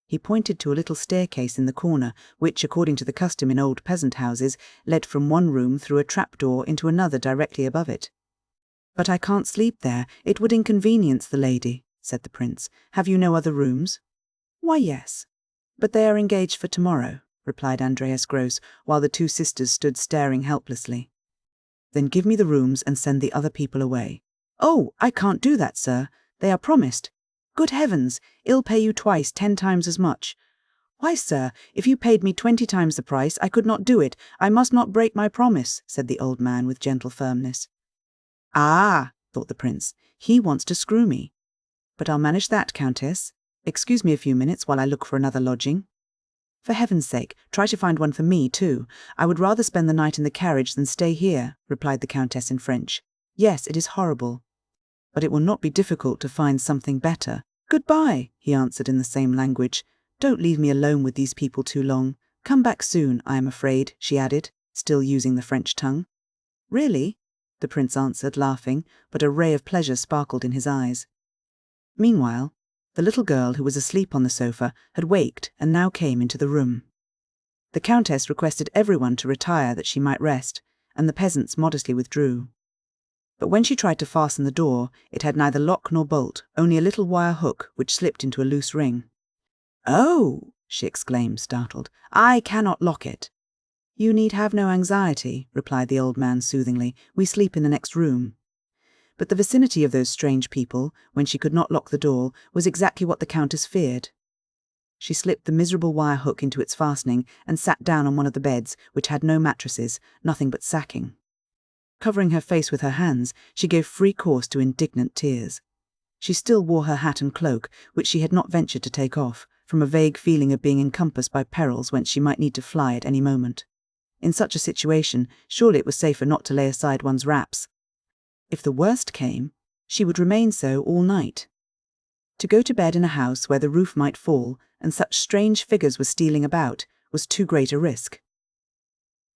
He pointed to a little staircase in the corner, which, according to the custom in old peasant houses, led from one room through a trapdoor into another directly above it. "But I can't sleep there. It would inconvenience the lady," said the prince. "Have you no other rooms?" "Why, yes. But they are engaged for tomorrow," replied Andreas Gross, while the 2 sisters stood staring helplessly. "Then give me the rooms and send the other people away." "Oh, I can't do that, sir. They are promised." "Good heavens, I'll pay you twice 10 times as much." "Why, sir, if you paid me 20 times the price, I could not do it. I must not break my promise," said the old man with gentle firmness. "Ah," thought the prince, "he wants to screw me. But I'll manage that, Countess. Excuse me a few minutes while I look for another lodging." "For heaven's sake, try to find one for me, too. I would rather spend the night in the carriage than stay here," replied the Countess in French. "Yes, it is horrible. But it will not be difficult to find something better." "Goodbye," he answered in the same language. "Don't leave me alone with these people too long. Come back soon, I am afraid," she added, still using the French tongue. "Really? the prince answered, laughing, but a ray of pleasure sparkled in his eyes. Meanwhile, the little girl who was asleep on the sofa had waked and now came into the room. The countess requested everyone to retire that she might rest, and the peasants modestly withdrew. But when she tried to fasten the door, it had neither lock nor bolt, only a little wire hook which slipped into a loose ring. "Oh!" she exclaimed, startled. "I cannot lock it." "You need have no anxiety," replied the old man soothingly. "We sleep in the next room." But the vicinity of those strange people, when she could not lock the door, was exactly what the countess feared. She slipped the miserable wire hook into its fastening and sat down on one of the beds, which had no mattresses, nothing but sacking. Covering her face with her hands, she gave free course to indignant tears. She still wore her hat and cloak, which she had not ventured to take off, from a vague feeling of being encompassed by perils whence she might need to fly at any moment. In such a situation, surely it was safer not to lay aside one's wraps. If the worst came, she would remain so all night. To go to bed in a house where the roof might fall and such strange figures were stealing about was too great a risk.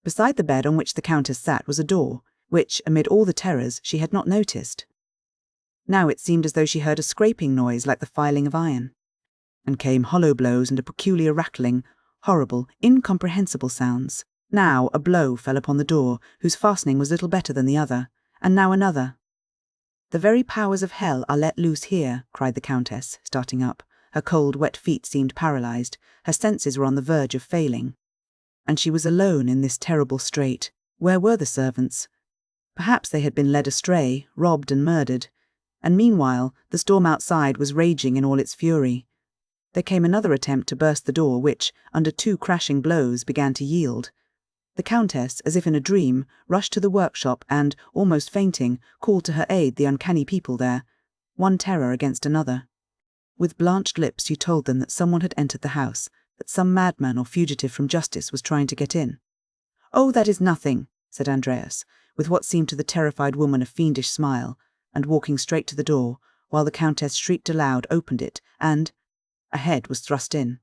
Beside the bed on which the countess sat was a door, which, amid all the terrors, she had not noticed. Now it seemed as though she heard a scraping noise like the filing of iron, and came hollow blows and a peculiar rattling, horrible, incomprehensible sounds. Now a blow fell upon the door, whose fastening was little better than the other, and now another. "The very powers of hell are let loose here," cried the countess, starting up. Her cold, wet feet seemed paralyzed, her senses were on the verge of failing. And she was alone in this terrible strait. Where were the servants? Perhaps they had been led astray, robbed and murdered. And meanwhile, the storm outside was raging in all its fury. There came another attempt to burst the door, which, under 2 crashing blows, began to yield. The countess, as if in a dream, rushed to the workshop and, almost fainting, called to her aid the uncanny people there, one terror against another. With blanched lips she told them that someone had entered the house, that some madman or fugitive from justice was trying to get in. "Oh, that is nothing," said Andreas, with what seemed to the terrified woman a fiendish smile, and walking straight to the door, while the countess shrieked aloud, opened it, and a head was thrust in.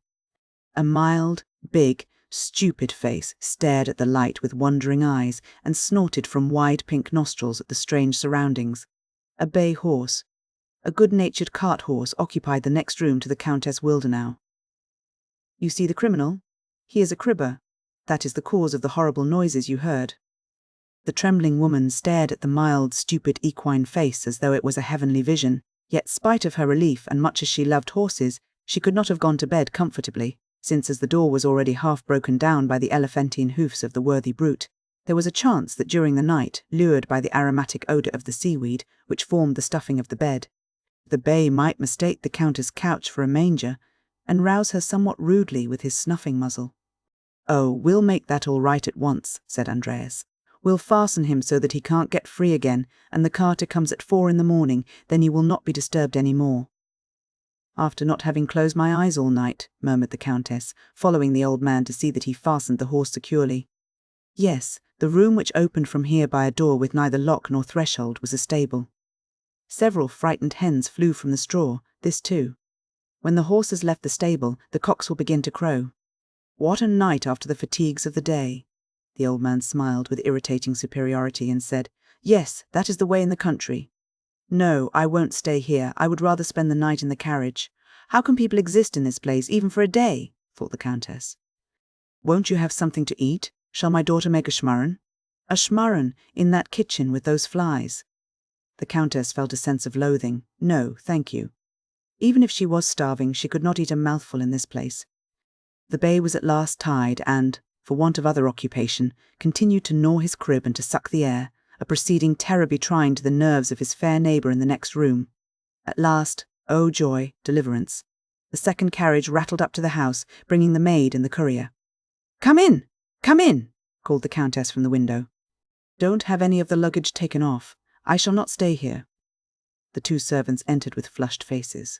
A mild, big, stupid face stared at the light with wondering eyes and snorted from wide pink nostrils at the strange surroundings. A bay horse, a good-natured cart horse, occupied the next room to the Countess Wildenau. "You see the criminal? He is a cribber. That is the cause of the horrible noises you heard." The trembling woman stared at the mild, stupid equine face as though it was a heavenly vision, yet spite of her relief and much as she loved horses, she could not have gone to bed comfortably, since as the door was already half broken down by the elephantine hoofs of the worthy brute, there was a chance that during the night, lured by the aromatic odour of the seaweed, which formed the stuffing of the bed, the bay might mistake the countess' couch for a manger, and rouse her somewhat rudely with his snuffing muzzle. "Oh, we'll make that all right at once," said Andreas. "We'll fasten him so that he can't get free again, and the carter comes at 4 in the morning, then you will not be disturbed any more." "After not having closed my eyes all night," murmured the countess, following the old man to see that he fastened the horse securely. Yes, the room which opened from here by a door with neither lock nor threshold was a stable. Several frightened hens flew from the straw, this too. When the horses left the stable, the cocks will begin to crow. "What a night after the fatigues of the day!" The old man smiled with irritating superiority and said, "Yes, that is the way in the country." "No, I won't stay here. I would rather spend the night in the carriage. How can people exist in this place, even for a day?" thought the countess. "Won't you have something to eat? Shall my daughter make a schmarren?" "A schmarren, in that kitchen with those flies?" The countess felt a sense of loathing. No, thank you. Even if she was starving, she could not eat a mouthful in this place. The bay was at last tied and, for want of other occupation, continued to gnaw his crib and to suck the air, a proceeding terribly trying to the nerves of his fair neighbour in the next room. At last, oh joy, deliverance, the second carriage rattled up to the house, bringing the maid and the courier. "Come in! Come in!" called the countess from the window. "Don't have any of the luggage taken off. I shall not stay here." The 2 servants entered with flushed faces.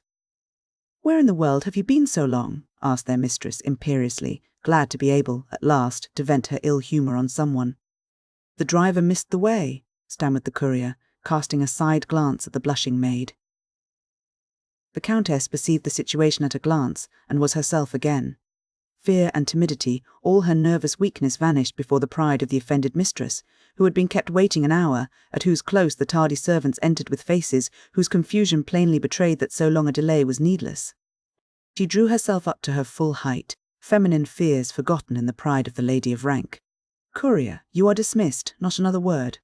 "Where in the world have you been so long?" asked their mistress imperiously, glad to be able, at last, to vent her ill humour on someone. "The driver missed the way," stammered the courier, casting a side glance at the blushing maid. The countess perceived the situation at a glance, and was herself again. fear and timidity, all her nervous weakness vanished before the pride of the offended mistress, who had been kept waiting an hour, at whose close the tardy servants entered with faces whose confusion plainly betrayed that so long a delay was needless. She drew herself up to her full height, feminine fears forgotten in the pride of the lady of rank. "Courier, you are dismissed, not another word."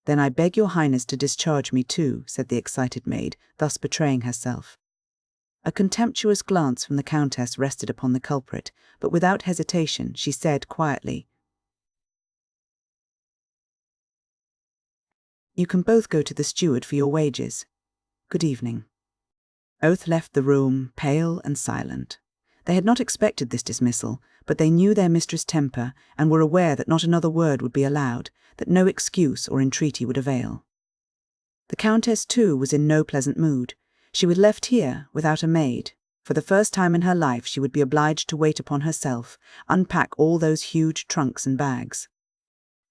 "Then I beg your highness to discharge me too," said the excited maid, thus betraying herself. A contemptuous glance from the countess rested upon the culprit, but without hesitation she said quietly, "You can both go to the steward for your wages. Good evening." Both left the room, pale and silent. They had not expected this dismissal, but they knew their mistress' temper and were aware that not another word would be allowed, that no excuse or entreaty would avail. The countess, too, was in no pleasant mood. She was left here, without a maid. For the first time in her life she would be obliged to wait upon herself, unpack all those huge trunks and bags.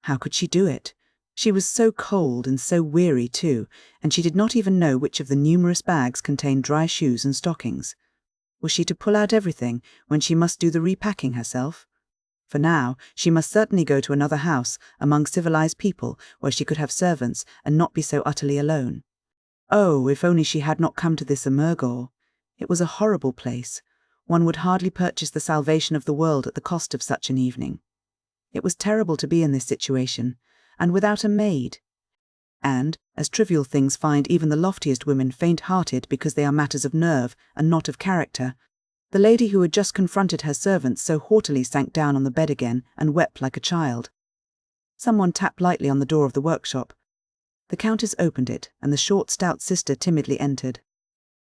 How could she do it? She was so cold and so weary too, and she did not even know which of the numerous bags contained dry shoes and stockings. Was she to pull out everything when she must do the repacking herself? For now she must certainly go to another house among civilized people where she could have servants and not be so utterly alone. Oh, if only she had not come to this Oberammergau! It was a horrible place. One would hardly purchase the salvation of the world at the cost of such an evening. It was terrible to be in this situation, and without a maid. And, as trivial things find even the loftiest women faint-hearted because they are matters of nerve and not of character, the lady who had just confronted her servants so haughtily sank down on the bed again and wept like a child. Someone tapped lightly on the door of the workshop. The countess opened it, and the short, stout sister timidly entered.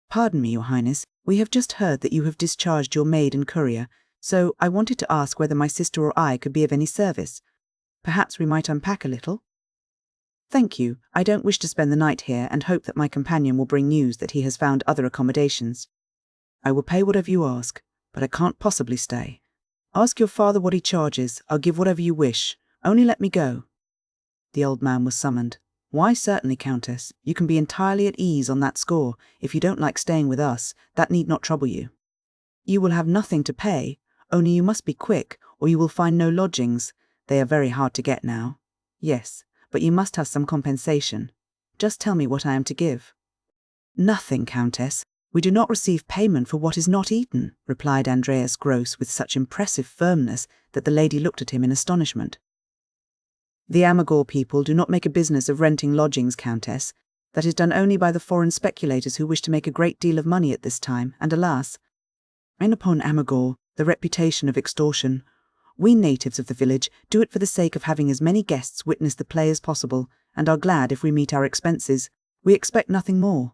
"Pardon me, your highness, we have just heard that you have discharged your maid and courier, so I wanted to ask whether my sister or I could be of any service. Perhaps we might unpack a little." "Thank you, I don't wish to spend the night here and hope that my companion will bring news that he has found other accommodations. I will pay whatever you ask, but I can't possibly stay. Ask your father what he charges, I'll give whatever you wish, only let me go." The old man was summoned. "Why, certainly, Countess, you can be entirely at ease on that score. If you don't like staying with us, that need not trouble you. You will have nothing to pay, only you must be quick, or you will find no lodgings. They are very hard to get now. Yes, but you must have some compensation. Just tell me what I am to give." "Nothing, Countess. We do not receive payment for what is not eaten," replied Andreas Gross with such impressive firmness that the lady looked at him in astonishment. "The Oberammergau people do not make a business of renting lodgings, Countess. That is done only by the foreign speculators who wish to make a great deal of money at this time, and alas, and upon Oberammergau, the reputation of extortion. We natives of the village do it for the sake of having as many guests witness the play as possible, and are glad if we meet our expenses. We expect nothing more."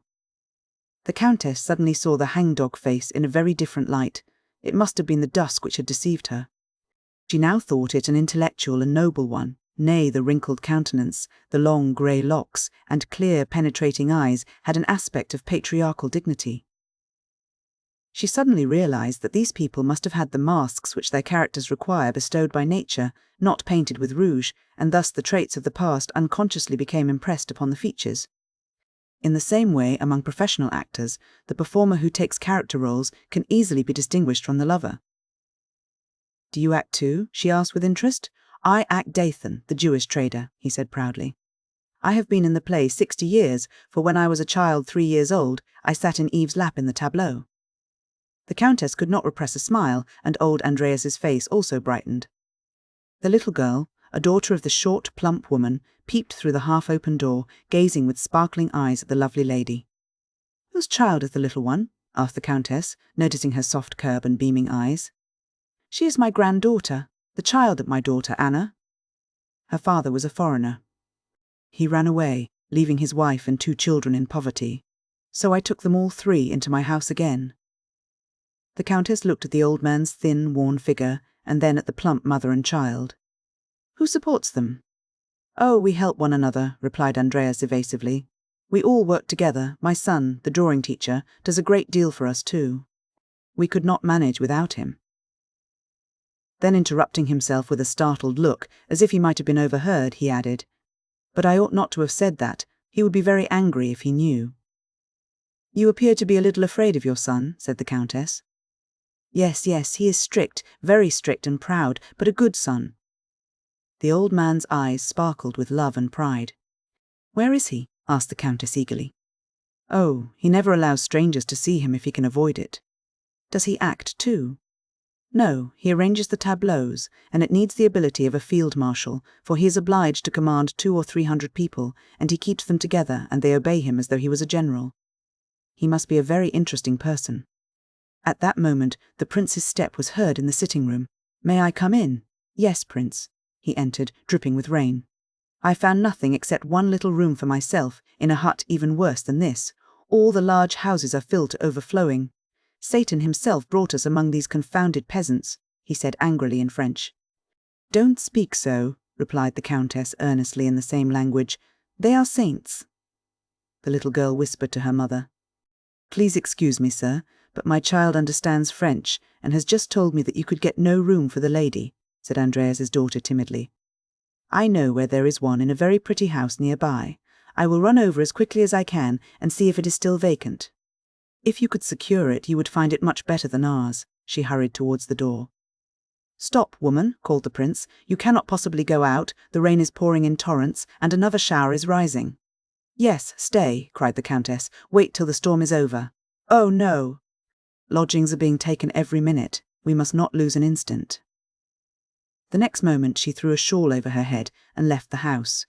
The countess suddenly saw the hangdog face in a very different light. It must have been the dusk which had deceived her. She now thought it an intellectual and noble one. Nay, the wrinkled countenance, the long grey locks, and clear, penetrating eyes had an aspect of patriarchal dignity. She suddenly realized that these people must have had the masks which their characters require bestowed by nature, not painted with rouge, and thus the traits of the past unconsciously became impressed upon the features. In the same way, among professional actors, the performer who takes character roles can easily be distinguished from the lover. "Do you act too?" she asked with interest. "I act Dathan, the Jewish trader," he said proudly. "I have been in the play 60 years, for when I was a child 3 years old, I sat in Eve's lap in the tableau." The countess could not repress a smile, and old Andreas's face also brightened. The little girl, a daughter of the short, plump woman, peeped through the half-open door, gazing with sparkling eyes at the lovely lady. "Whose child is the little one?" asked the countess, noticing her soft curb and beaming eyes. "She is my granddaughter, the child of my daughter Anna." Her father was a foreigner. "He ran away, leaving his wife and 2 children in poverty. So I took them all 3 into my house again." The countess looked at the old man's thin, worn figure, and then at the plump mother and child. "Who supports them?" "Oh, we help one another," replied Andreas evasively. "We all work together. My son, the drawing teacher, does a great deal for us too. We could not manage without him." Then interrupting himself with a startled look, as if he might have been overheard, he added, "But I ought not to have said that. He would be very angry if he knew." "You appear to be a little afraid of your son," said the countess. Yes, yes, he is strict, very strict and proud, but a good son." The old man's eyes sparkled with love and pride. "Where is he?" asked the Countess eagerly. "Oh, he never allows strangers to see him if he can avoid it." "Does he act too?" "No, he arranges the tableaux, and it needs the ability of a field marshal, for he is obliged to command 200 or 300 people, and he keeps them together, and they obey him as though he was a general. He must be a very interesting person." At that moment the prince's step was heard in the sitting-room. "May I come in?" "Yes, prince." He entered, dripping with rain. "I found nothing except one little room for myself, in a hut even worse than this. All the large houses are filled to overflowing. Satan himself brought us among these confounded peasants," he said angrily in French. "Don't speak so," replied the Countess earnestly in the same language. "They are saints." The little girl whispered to her mother. "Please excuse me, sir, but my child understands French and has just told me that you could get no room for the lady," said Andreas's daughter timidly. "I know where there is one in a very pretty house nearby. I will run over as quickly as I can and see if it is still vacant. If you could secure it, you would find it much better than ours." She hurried towards the door. "Stop, woman," called the prince. "You cannot possibly go out. The rain is pouring in torrents, and another shower is rising." "Yes, stay," cried the Countess. "Wait till the storm is over." "Oh, no." "Lodgings are being taken every minute. We must not lose an instant." The next moment she threw a shawl over her head and left the house.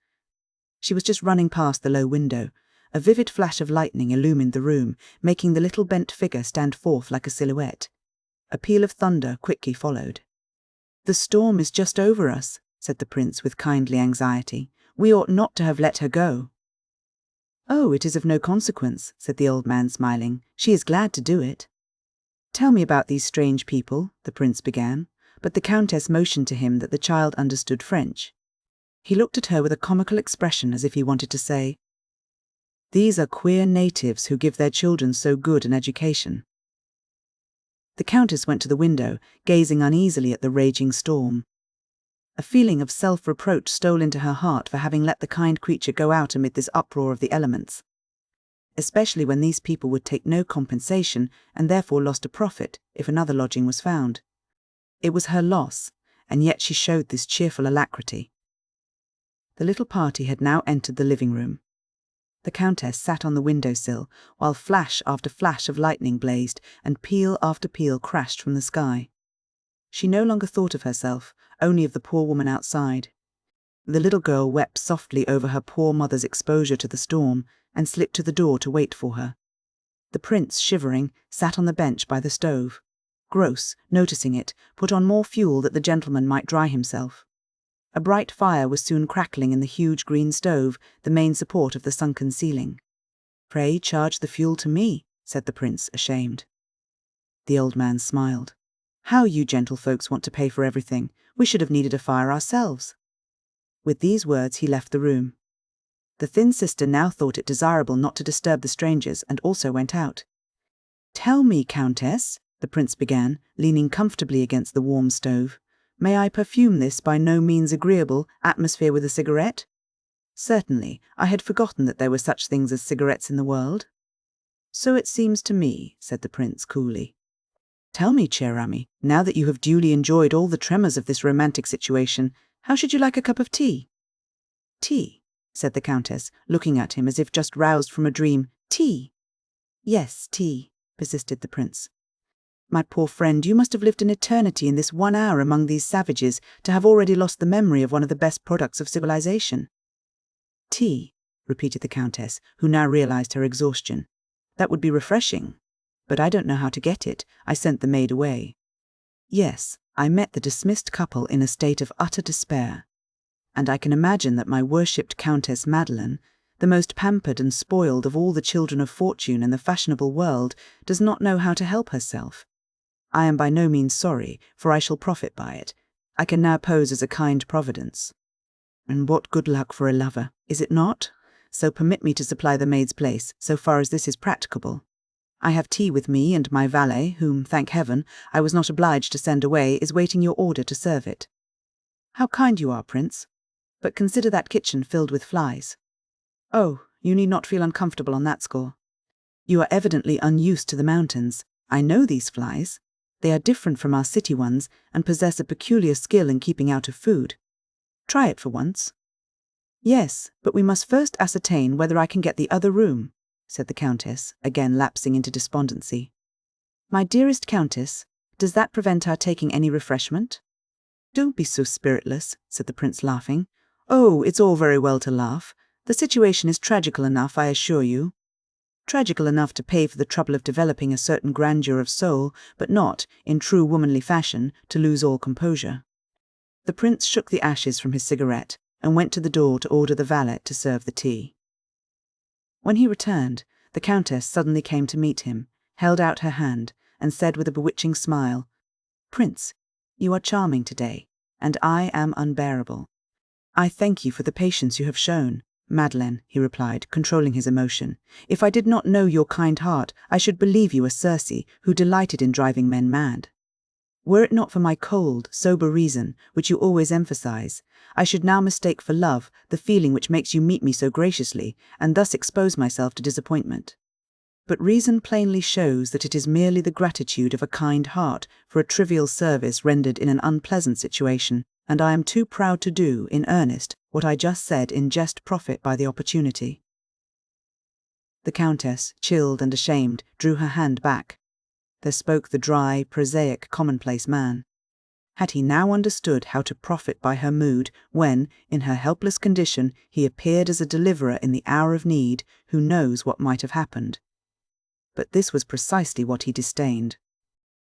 She was just running past the low window. A vivid flash of lightning illumined the room, making the little bent figure stand forth like a silhouette. A peal of thunder quickly followed. "The storm is just over us," said the prince with kindly anxiety. "We ought not to have let her go." "Oh, it is of no consequence," said the old man smiling. "She is glad to do it." "Tell me about these strange people," the prince began, but the Countess motioned to him that the child understood French. He looked at her with a comical expression as if he wanted to say, "These are queer natives who give their children so good an education." The Countess went to the window, gazing uneasily at the raging storm. A feeling of self-reproach stole into her heart for having let the kind creature go out amid this uproar of the elements, especially when these people would take no compensation and therefore lost a profit if another lodging was found. It was her loss, and yet she showed this cheerful alacrity. The little party had now entered the living-room. The Countess sat on the window-sill, while flash after flash of lightning blazed, and peal after peal crashed from the sky. She no longer thought of herself, only of the poor woman outside. The little girl wept softly over her poor mother's exposure to the storm, and slipped to the door to wait for her. The prince, shivering, sat on the bench by the stove. Gross, noticing it, put on more fuel that the gentleman might dry himself. A bright fire was soon crackling in the huge green stove, the main support of the sunken ceiling. "Pray charge the fuel to me," said the prince, ashamed. The old man smiled. "How you gentlefolks want to pay for everything. We should have needed a fire ourselves." With these words he left the room. The thin sister now thought it desirable not to disturb the strangers, and also went out. "Tell me, Countess," the prince began, leaning comfortably against the warm stove, "may I perfume this by no means agreeable atmosphere with a cigarette?" "Certainly, I had forgotten that there were such things as cigarettes in the world." "So it seems to me," said the prince coolly. "Tell me, cher ami, now that you have duly enjoyed all the tremors of this romantic situation, how should you like a cup of tea?" "Tea," said the Countess, looking at him as if just roused from a dream. "Tea." "Yes, tea," persisted the prince. "My poor friend, you must have lived an eternity in this 1 hour among these savages to have already lost the memory of one of the best products of civilization." "Tea," repeated the Countess, who now realized her exhaustion. "That would be refreshing. But I don't know how to get it. I sent the maid away." "Yes, I met the dismissed couple in a state of utter despair. And I can imagine that my worshipped Countess Madeleine, the most pampered and spoiled of all the children of fortune in the fashionable world, does not know how to help herself. I am by no means sorry, for I shall profit by it. I can now pose as a kind providence. And what good luck for a lover, is it not? So permit me to supply the maid's place, so far as this is practicable. I have tea with me, and my valet, whom, thank heaven, I was not obliged to send away, is waiting your order to serve it." "How kind you are, Prince. But consider that kitchen filled with flies." "Oh, you need not feel uncomfortable on that score. You are evidently unused to the mountains. I know these flies. They are different from our city ones and possess a peculiar skill in keeping out of food. Try it for once." "Yes, but we must first ascertain whether I can get the other room," said the Countess, again lapsing into despondency. "My dearest Countess, does that prevent our taking any refreshment?" "Don't be so spiritless," said the Prince, laughing. "Oh, it's all very well to laugh. The situation is tragical enough, I assure you. Tragical enough to pay for the trouble of developing a certain grandeur of soul, but not, in true womanly fashion, to lose all composure." The Prince shook the ashes from his cigarette and went to the door to order the valet to serve the tea. When he returned, the Countess suddenly came to meet him, held out her hand, and said with a bewitching smile, "Prince, you are charming today, and I am unbearable." "I thank you for the patience you have shown, Madeleine," he replied, controlling his emotion. "If I did not know your kind heart, I should believe you a Circe who delighted in driving men mad. Were it not for my cold, sober reason, which you always emphasize, I should now mistake for love the feeling which makes you meet me so graciously, and thus expose myself to disappointment. But reason plainly shows that it is merely the gratitude of a kind heart for a trivial service rendered in an unpleasant situation, and I am too proud to do, in earnest, what I just said in jest profit by the opportunity." The Countess, chilled and ashamed, drew her hand back. There spoke the dry, prosaic, commonplace man. Had he now understood how to profit by her mood when, in her helpless condition, he appeared as a deliverer in the hour of need, who knows what might have happened? But this was precisely what he disdained.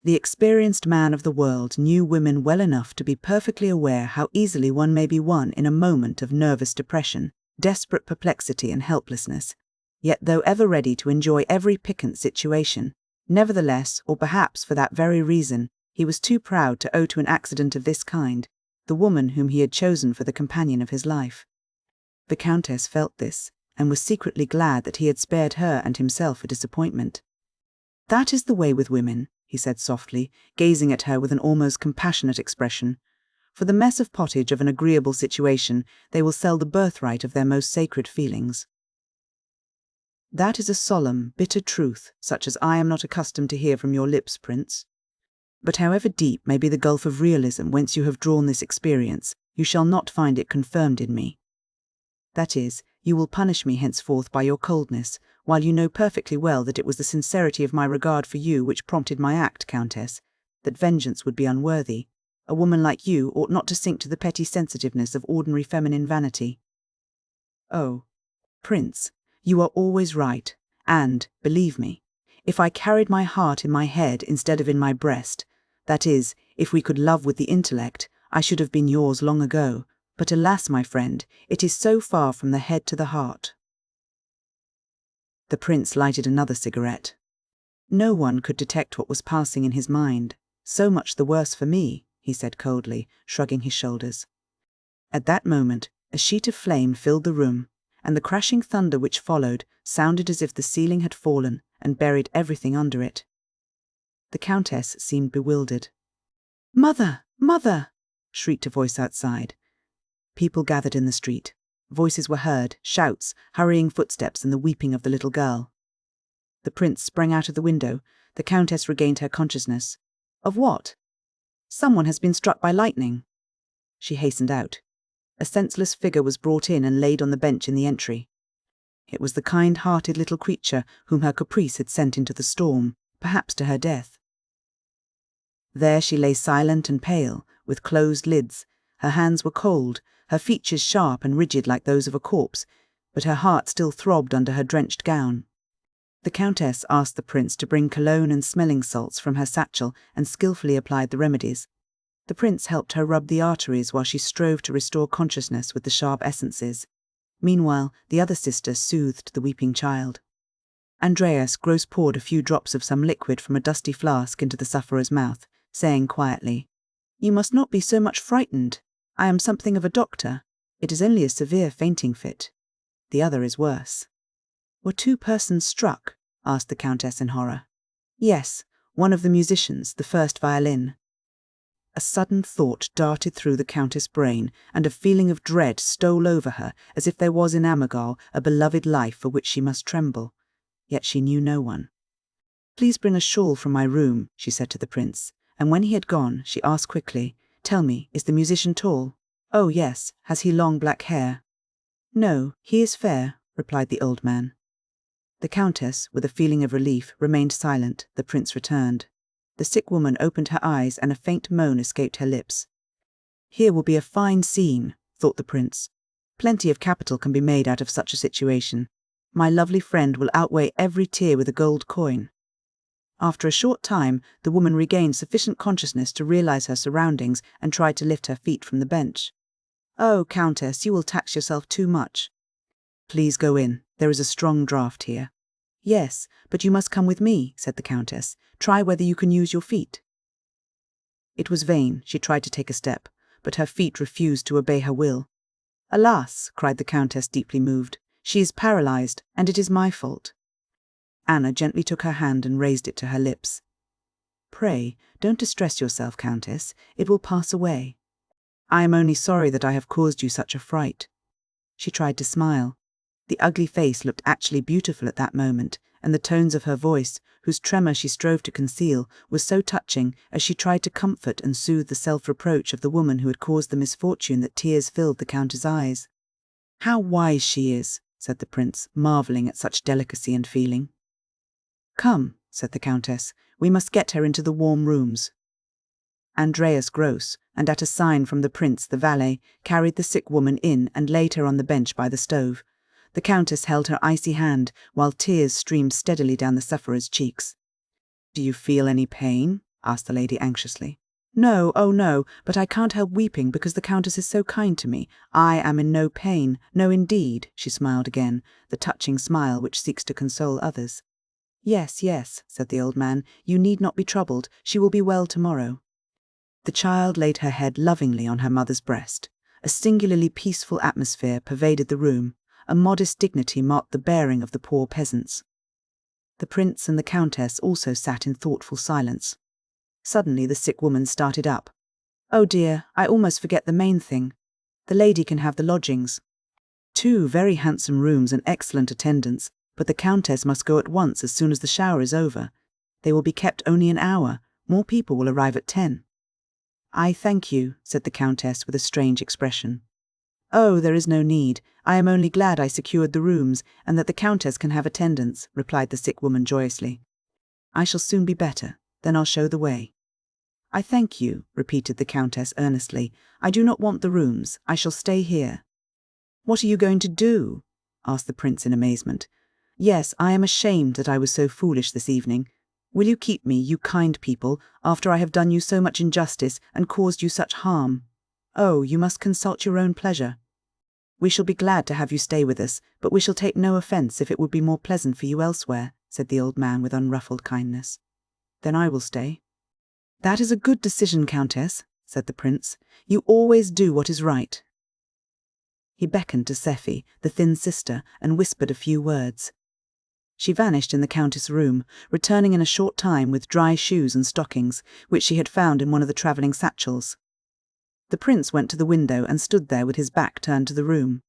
The experienced man of the world knew women well enough to be perfectly aware how easily one may be won in a moment of nervous depression, desperate perplexity and helplessness. Yet though ever ready to enjoy every piquant situation, nevertheless, or perhaps for that very reason, he was too proud to owe to an accident of this kind the woman whom he had chosen for the companion of his life. The Countess felt this, and was secretly glad that he had spared her and himself a disappointment. "That is the way with women," he said softly, gazing at her with an almost compassionate expression. "For the mess of pottage of an agreeable situation, they will sell the birthright of their most sacred feelings." "That is a solemn, bitter truth, such as I am not accustomed to hear from your lips, Prince. But however deep may be the gulf of realism whence you have drawn this experience, you shall not find it confirmed in me. That is, you will punish me henceforth by your coldness, while you know perfectly well that it was the sincerity of my regard for you which prompted my act, Countess, that vengeance would be unworthy. A woman like you ought not to sink to the petty sensitiveness of ordinary feminine vanity." "Oh, Prince, you are always right, and, believe me, if I carried my heart in my head instead of in my breast, that is, if we could love with the intellect, I should have been yours long ago. But alas, my friend, it is so far from the head to the heart." The Prince lighted another cigarette. No one could detect what was passing in his mind. "So much the worse for me," he said coldly, shrugging his shoulders. At that moment, a sheet of flame filled the room, and the crashing thunder which followed sounded as if the ceiling had fallen and buried everything under it. The Countess seemed bewildered. "Mother! Mother!" shrieked a voice outside. People gathered in the street. Voices were heard, shouts, hurrying footsteps, and the weeping of the little girl. The Prince sprang out of the window. The Countess regained her consciousness. "Of what?" "Someone has been struck by lightning." She hastened out. A senseless figure was brought in and laid on the bench in the entry. It was the kind-hearted little creature whom her caprice had sent into the storm, perhaps to her death. There she lay silent and pale, with closed lids. Her hands were cold, her features sharp and rigid like those of a corpse, but her heart still throbbed under her drenched gown. The Countess asked the Prince to bring cologne and smelling salts from her satchel and skilfully applied the remedies. The Prince helped her rub the arteries while she strove to restore consciousness with the sharp essences. Meanwhile, the other sister soothed the weeping child. Andreas Gross poured a few drops of some liquid from a dusty flask into the sufferer's mouth, saying quietly, "You must not be so much frightened. I am something of a doctor. It is only a severe fainting fit. The other is worse." "Were two persons struck?" asked the Countess in horror. "Yes, one of the musicians, the first violin." A sudden thought darted through the Countess' brain, and a feeling of dread stole over her, as if there was in Ammergau a beloved life for which she must tremble. Yet she knew no one. "Please bring a shawl from my room," she said to the Prince. And when he had gone, she asked quickly, "Tell me, is the musician tall?" "Oh, yes. Has he long black hair?" "No, he is fair," replied the old man. The Countess, with a feeling of relief, remained silent. The prince returned. The sick woman opened her eyes and a faint moan escaped her lips. "Here will be a fine scene," thought the prince. "Plenty of capital can be made out of such a situation. My lovely friend will outweigh every tear with a gold coin." After a short time, the woman regained sufficient consciousness to realize her surroundings and tried to lift her feet from the bench. "Oh, Countess, you will tax yourself too much." "Please go in. There is a strong draught here." "Yes, but you must come with me," said the Countess. "Try whether you can use your feet." It was vain. She tried to take a step, but her feet refused to obey her will. "Alas," cried the Countess, deeply moved, "she is paralyzed, and it is my fault." Anna gently took her hand and raised it to her lips. "Pray, don't distress yourself, Countess. It will pass away. I am only sorry that I have caused you such a fright." She tried to smile. The ugly face looked actually beautiful at that moment, and the tones of her voice, whose tremor she strove to conceal, was so touching as she tried to comfort and soothe the self-reproach of the woman who had caused the misfortune that tears filled the Countess' eyes. "How wise she is," said the prince, marveling at such delicacy and feeling. "Come," said the Countess, "we must get her into the warm rooms." Andreas Gross, and at a sign from the prince, the valet, carried the sick woman in and laid her on the bench by the stove. The Countess held her icy hand, while tears streamed steadily down the sufferer's cheeks. "Do you feel any pain?" asked the lady anxiously. "No, oh no, but I can't help weeping because the Countess is so kind to me. I am in no pain, no indeed," she smiled again, the touching smile which seeks to console others. "Yes, yes," said the old man, "you need not be troubled. She will be well tomorrow." The child laid her head lovingly on her mother's breast. A singularly peaceful atmosphere pervaded the room. A modest dignity marked the bearing of the poor peasants. The prince and the Countess also sat in thoughtful silence. Suddenly the sick woman started up. "Oh dear, I almost forget the main thing. The lady can have the lodgings. 2 very handsome rooms and excellent attendance, but the Countess must go at once as soon as the shower is over. They will be kept only an hour. More people will arrive at 10. "I thank you," said the Countess with a strange expression. "Oh, there is no need. I am only glad I secured the rooms, and that the Countess can have attendance," replied the sick woman joyously. "I shall soon be better. Then I'll show the way." "I thank you," repeated the Countess earnestly. "I do not want the rooms. I shall stay here." "What are you going to do?" asked the prince in amazement. "Yes, I am ashamed that I was so foolish this evening. Will you keep me, you kind people, after I have done you so much injustice and caused you such harm? Oh, you must consult your own pleasure. We shall be glad to have you stay with us, but we shall take no offence if it would be more pleasant for you elsewhere," said the old man with unruffled kindness. "Then I will stay." "That is a good decision, Countess," said the prince. "You always do what is right." He beckoned to Sephi, the thin sister, and whispered a few words. She vanished in the Countess' room, returning in a short time with dry shoes and stockings, which she had found in one of the travelling satchels. The prince went to the window and stood there with his back turned to the room.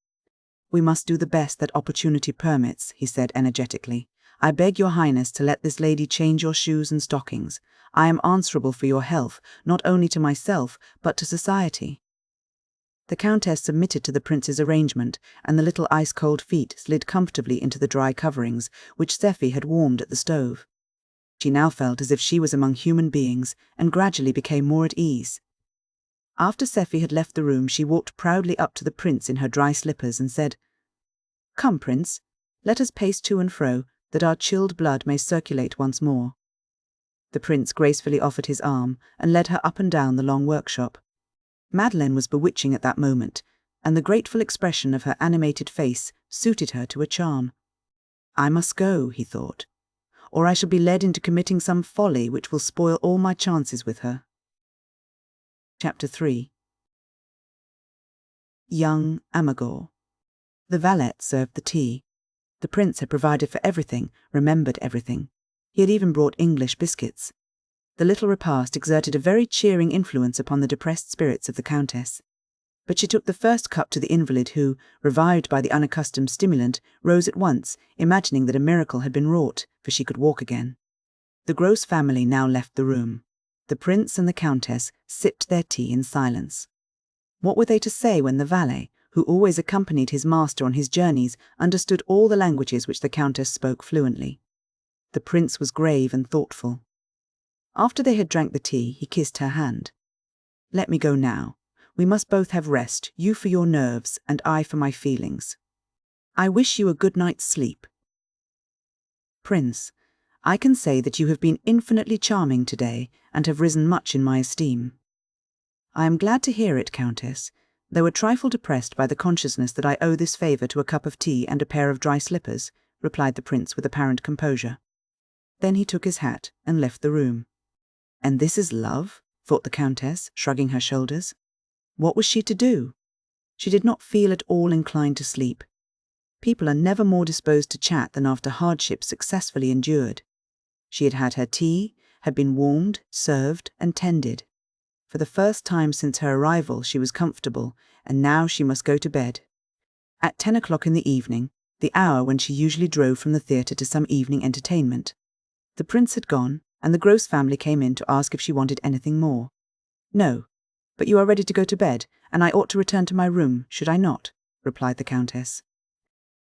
"We must do the best that opportunity permits," he said energetically. "I beg your Highness to let this lady change your shoes and stockings. I am answerable for your health, not only to myself, but to society." The Countess submitted to the prince's arrangement, and the little ice-cold feet slid comfortably into the dry coverings, which Sephi had warmed at the stove. She now felt as if she was among human beings, and gradually became more at ease. After Sephi had left the room, she walked proudly up to the prince in her dry slippers and said, "Come, Prince, let us pace to and fro, that our chilled blood may circulate once more." The prince gracefully offered his arm, and led her up and down the long workshop. Madeleine was bewitching at that moment, and the grateful expression of her animated face suited her to a charm. "I must go," he thought, "or I shall be led into committing some folly which will spoil all my chances with her." Chapter 3. Young Amagor. The valet served the tea. The prince had provided for everything, remembered everything. He had even brought English biscuits. The little repast exerted a very cheering influence upon the depressed spirits of the Countess. But she took the first cup to the invalid who, revived by the unaccustomed stimulant, rose at once, imagining that a miracle had been wrought, for she could walk again. The Gross family now left the room. The prince and the countess sipped their tea in silence. What were they to say when the valet, who always accompanied his master on his journeys, understood all the languages which the countess spoke fluently? The prince was grave and thoughtful. After they had drank the tea, he kissed her hand. "Let me go now. We must both have rest, you for your nerves and I for my feelings. I wish you a good night's sleep." "Prince, I can say that you have been infinitely charming today and have risen much in my esteem." "I am glad to hear it, Countess, though a trifle depressed by the consciousness that I owe this favour to a cup of tea and a pair of dry slippers," replied the prince with apparent composure. Then he took his hat and left the room. "And this is love?" thought the countess, shrugging her shoulders. What was she to do? She did not feel at all inclined to sleep. People are never more disposed to chat than after hardship successfully endured. She had had her tea, had been warmed, served, and tended. For the first time since her arrival she was comfortable, and now she must go to bed. At 10 o'clock in the evening, the hour when she usually drove from the theatre to some evening entertainment, the prince had gone, and the Gross family came in to ask if she wanted anything more. "No, but you are ready to go to bed, and I ought to return to my room, should I not?" replied the countess.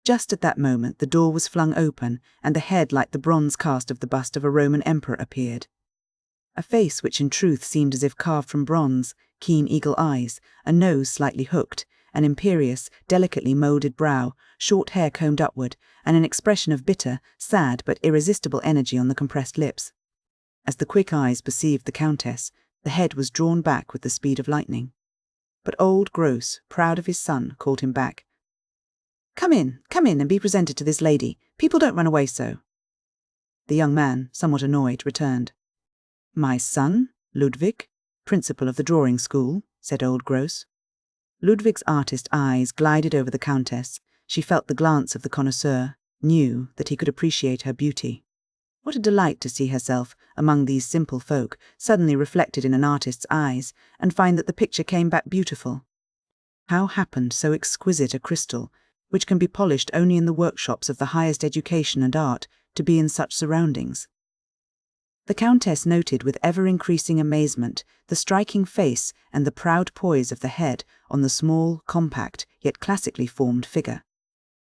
Just at that moment the door was flung open, and a head like the bronze cast of the bust of a Roman emperor appeared. A face which in truth seemed as if carved from bronze, keen eagle eyes, a nose slightly hooked, an imperious, delicately moulded brow, short hair combed upward, and an expression of bitter, sad but irresistible energy on the compressed lips. As the quick eyes perceived the countess, the head was drawn back with the speed of lightning. But old Gross, proud of his son, called him back. Come in, and be presented to this lady. People don't run away so." The young man, somewhat annoyed, returned. "My son, Ludwig, principal of the drawing school," said old Gross. Ludwig's artist eyes glided over the countess. She felt the glance of the connoisseur, knew that he could appreciate her beauty. What a delight to see herself, among these simple folk, suddenly reflected in an artist's eyes, and find that the picture came back beautiful. How happened so exquisite a crystal, which can be polished only in the workshops of the highest education and art, to be in such surroundings? The countess noted with ever-increasing amazement the striking face and the proud poise of the head on the small, compact, yet classically formed figure.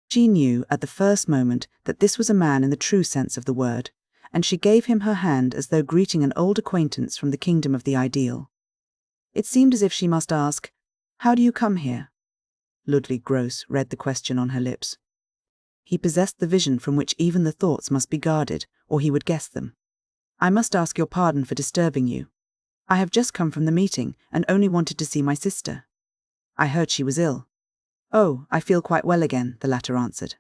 She knew at the first moment that this was a man in the true sense of the word, and she gave him her hand as though greeting an old acquaintance from the kingdom of the ideal. It seemed as if she must ask, "How do you come here?" Ludwig Gross read the question on her lips. He possessed the vision from which even the thoughts must be guarded, or he would guess them. "I must ask your pardon for disturbing you. I have just come from the meeting, and only wanted to see my sister. I heard she was ill." "Oh, I feel quite well again," the latter answered.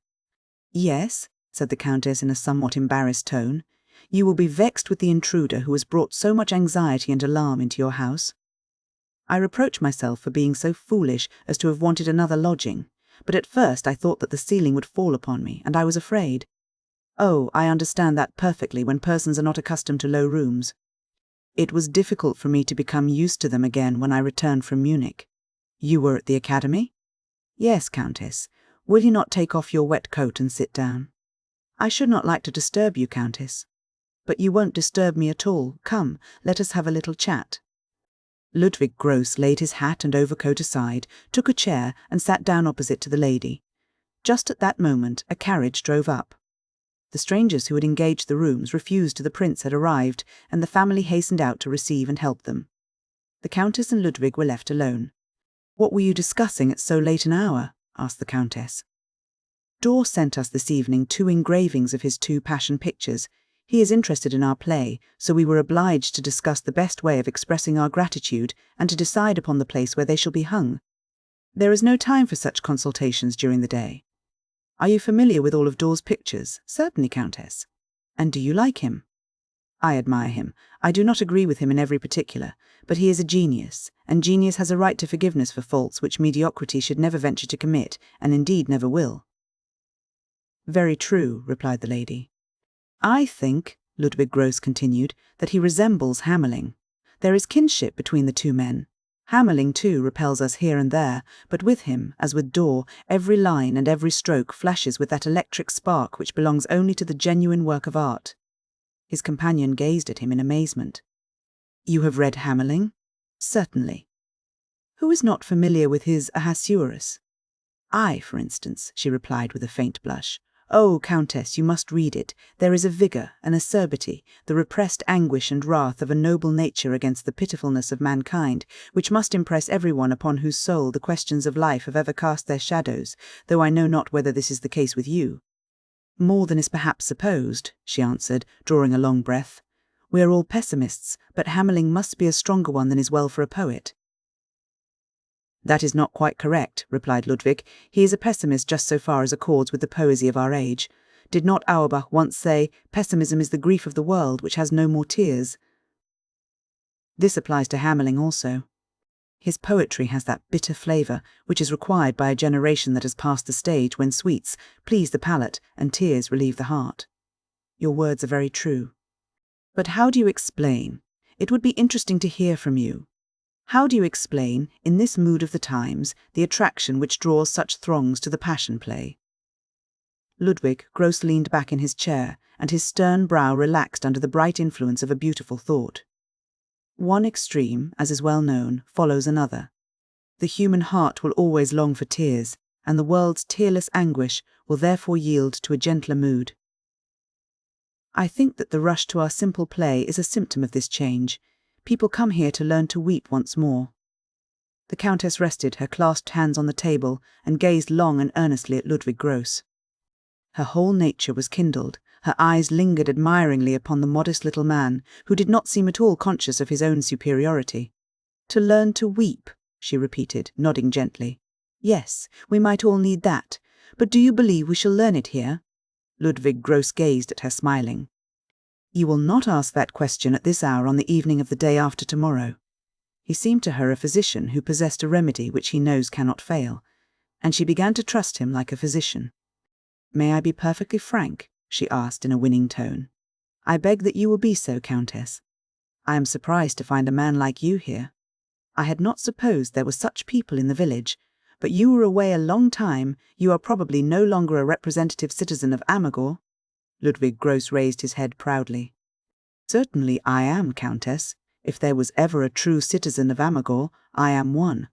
"Yes," said the countess in a somewhat embarrassed tone, "you will be vexed with the intruder who has brought so much anxiety and alarm into your house. I reproach myself for being so foolish as to have wanted another lodging, but at first I thought that the ceiling would fall upon me, and I was afraid. Oh, I understand that perfectly when persons are not accustomed to low rooms. It was difficult for me to become used to them again when I returned from Munich." "You were at the academy?" "Yes, Countess. Will you not take off your wet coat and sit down?" "I should not like to disturb you, Countess." "But you won't disturb me at all. Come, let us have a little chat." Ludwig Gross laid his hat and overcoat aside, took a chair, and sat down opposite to the lady. Just at that moment a carriage drove up. The strangers who had engaged the rooms refused till the prince had arrived, and the family hastened out to receive and help them. The countess and Ludwig were left alone. "What were you discussing at so late an hour?" asked the countess. "Dorr sent us this evening 2 engravings of his 2 Passion pictures. He is interested in our play, so we were obliged to discuss the best way of expressing our gratitude and to decide upon the place where they shall be hung. There is no time for such consultations during the day." "Are you familiar with all of Dorr's pictures?" "Certainly, Countess." "And do you like him?" "I admire him. I do not agree with him in every particular, but he is a genius, and genius has a right to forgiveness for faults which mediocrity should never venture to commit, and indeed never will." "Very true," replied the lady. "I think," Ludwig Gross continued, "that he resembles Hamelling. There is kinship between the 2 men. Hamelling, too, repels us here and there, but with him, as with Dorr, every line and every stroke flashes with that electric spark which belongs only to the genuine work of art." His companion gazed at him in amazement. You have read Hamelin? Certainly. Who is not familiar with his Ahasuerus? I, for instance, she replied with a faint blush. Oh, Countess, you must read it. There is a vigour, an acerbity, the repressed anguish and wrath of a noble nature against the pitifulness of mankind, which must impress everyone upon whose soul the questions of life have ever cast their shadows, though I know not whether this is the case with you. More than is perhaps supposed, she answered, drawing a long breath. We are all pessimists, but Hamelin must be a stronger one than is well for a poet. That is not quite correct, replied Ludwig. He is a pessimist just so far as accords with the poesy of our age. Did not Auerbach once say, pessimism is the grief of the world which has no more tears? This applies to Hamelin also. His poetry has that bitter flavour which is required by a generation that has passed the stage when sweets please the palate and tears relieve the heart. Your words are very true. But how do you explain? It would be interesting to hear from you. How do you explain, in this mood of the times, the attraction which draws such throngs to the Passion play? Ludwig Gross leaned back in his chair, and his stern brow relaxed under the bright influence of a beautiful thought. One extreme, as is well known, follows another. The human heart will always long for tears, and the world's tearless anguish will therefore yield to a gentler mood. I think that the rush to our simple play is a symptom of this change. People come here to learn to weep once more. The Countess rested her clasped hands on the table and gazed long and earnestly at Ludwig Gross. Her whole nature was kindled, her eyes lingered admiringly upon the modest little man, who did not seem at all conscious of his own superiority. To learn to weep, she repeated, nodding gently. Yes, we might all need that, but do you believe we shall learn it here? Ludwig Gross gazed at her, smiling. You will not ask that question at this hour on the evening of the day after tomorrow. He seemed to her a physician who possessed a remedy which he knows cannot fail, and she began to trust him like a physician. May I be perfectly frank? She asked in a winning tone. I beg that you will be so, Countess. I am surprised to find a man like you here. I had not supposed there were such people in the village, but you were away a long time. You are probably no longer a representative citizen of Ammergau. Ludwig Gross raised his head proudly. Certainly I am, Countess. If there was ever a true citizen of Ammergau, I am one.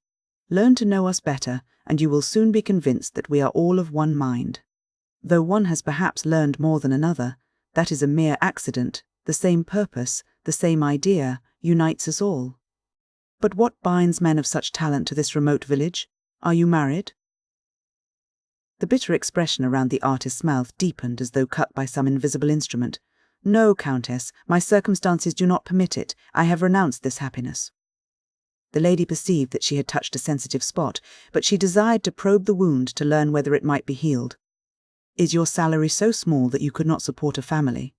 Learn to know us better, and you will soon be convinced that we are all of one mind. Though one has perhaps learned more than another, that is a mere accident. The same purpose, the same idea, unites us all. But what binds men of such talent to this remote village? Are you married? The bitter expression around the artist's mouth deepened as though cut by some invisible instrument. No, Countess, my circumstances do not permit it. I have renounced this happiness. The lady perceived that she had touched a sensitive spot, but she desired to probe the wound to learn whether it might be healed. Is your salary so small that you could not support a family?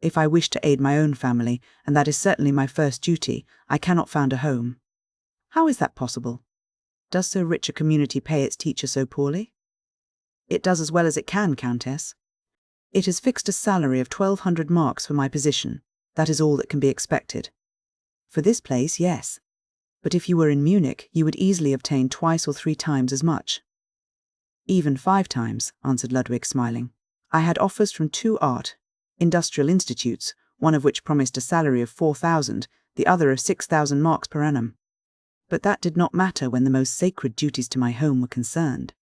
If I wish to aid my own family, and that is certainly my first duty, I cannot found a home. How is that possible? Does so rich a community pay its teacher so poorly? It does as well as it can, Countess. It has fixed a salary of 1,200 marks for my position. That is all that can be expected. For this place, yes. But if you were in Munich, you would easily obtain 2 or 3 times as much. Even 5 times, answered Ludwig, smiling. I had offers from 2 industrial institutes, one of which promised a salary of 4,000, the other of 6,000 marks per annum. But that did not matter when the most sacred duties to my home were concerned.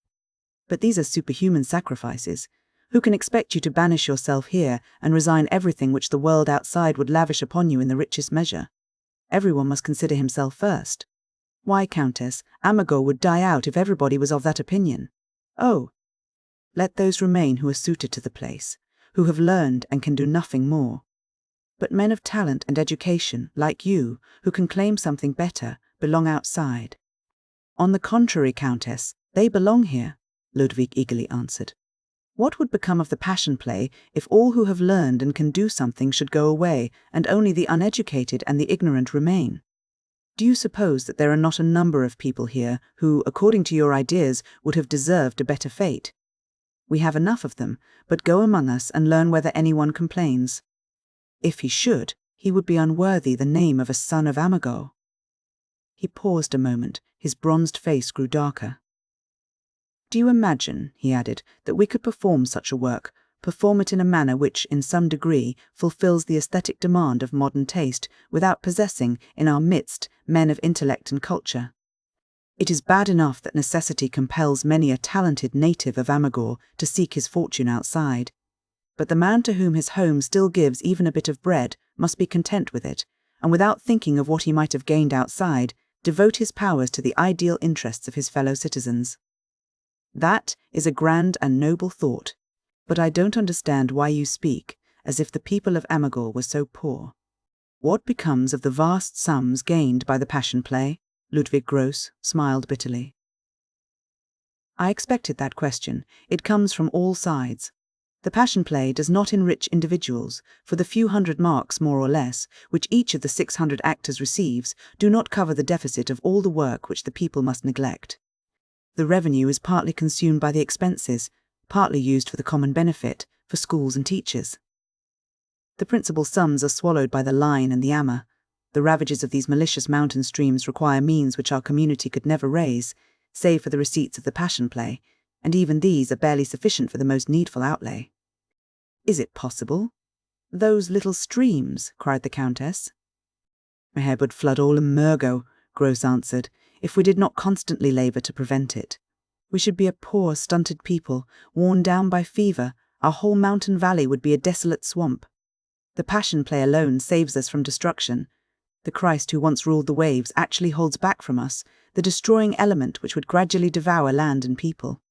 But these are superhuman sacrifices. Who can expect you to banish yourself here and resign everything which the world outside would lavish upon you in the richest measure? Everyone must consider himself first. Why, Countess, Ammergau would die out if everybody was of that opinion. Oh, let those remain who are suited to the place, who have learned and can do nothing more. But men of talent and education, like you, who can claim something better, belong outside. On the contrary, Countess, they belong here, Ludwig eagerly answered. What would become of the Passion play if all who have learned and can do something should go away, and only the uneducated and the ignorant remain? Do you suppose that there are not a number of people here who, according to your ideas, would have deserved a better fate? We have enough of them, but go among us and learn whether anyone complains. If he should, he would be unworthy the name of a son of Ammergau. He paused a moment, his bronzed face grew darker. Do you imagine, he added, that we could perform such a work, perform it in a manner which, in some degree, fulfills the aesthetic demand of modern taste without possessing, in our midst, men of intellect and culture. It is bad enough that necessity compels many a talented native of Ammergau to seek his fortune outside. But the man to whom his home still gives even a bit of bread must be content with it, and without thinking of what he might have gained outside, devote his powers to the ideal interests of his fellow citizens. That is a grand and noble thought, but I don't understand why you speak as if the people of Ammergau were so poor. What becomes of the vast sums gained by the Passion Play? Ludwig Gross smiled bitterly. I expected that question. It comes from all sides. The Passion Play does not enrich individuals, for the few hundred marks, more or less, which each of the 600 actors receives do not cover the deficit of all the work which the people must neglect. The revenue is partly consumed by the expenses, partly used for the common benefit, for schools and teachers. The principal sums are swallowed by the Line and the Ammer. The ravages of these malicious mountain streams require means which our community could never raise, save for the receipts of the Passion Play, and even these are barely sufficient for the most needful outlay. Is it possible? Those little streams, cried the Countess. My hair would flood all Ammergau, Gross answered, if we did not constantly labour to prevent it. We should be a poor, stunted people, worn down by fever. Our whole mountain valley would be a desolate swamp. The Passion Play alone saves us from destruction. The Christ who once ruled the waves actually holds back from us the destroying element which would gradually devour land and people.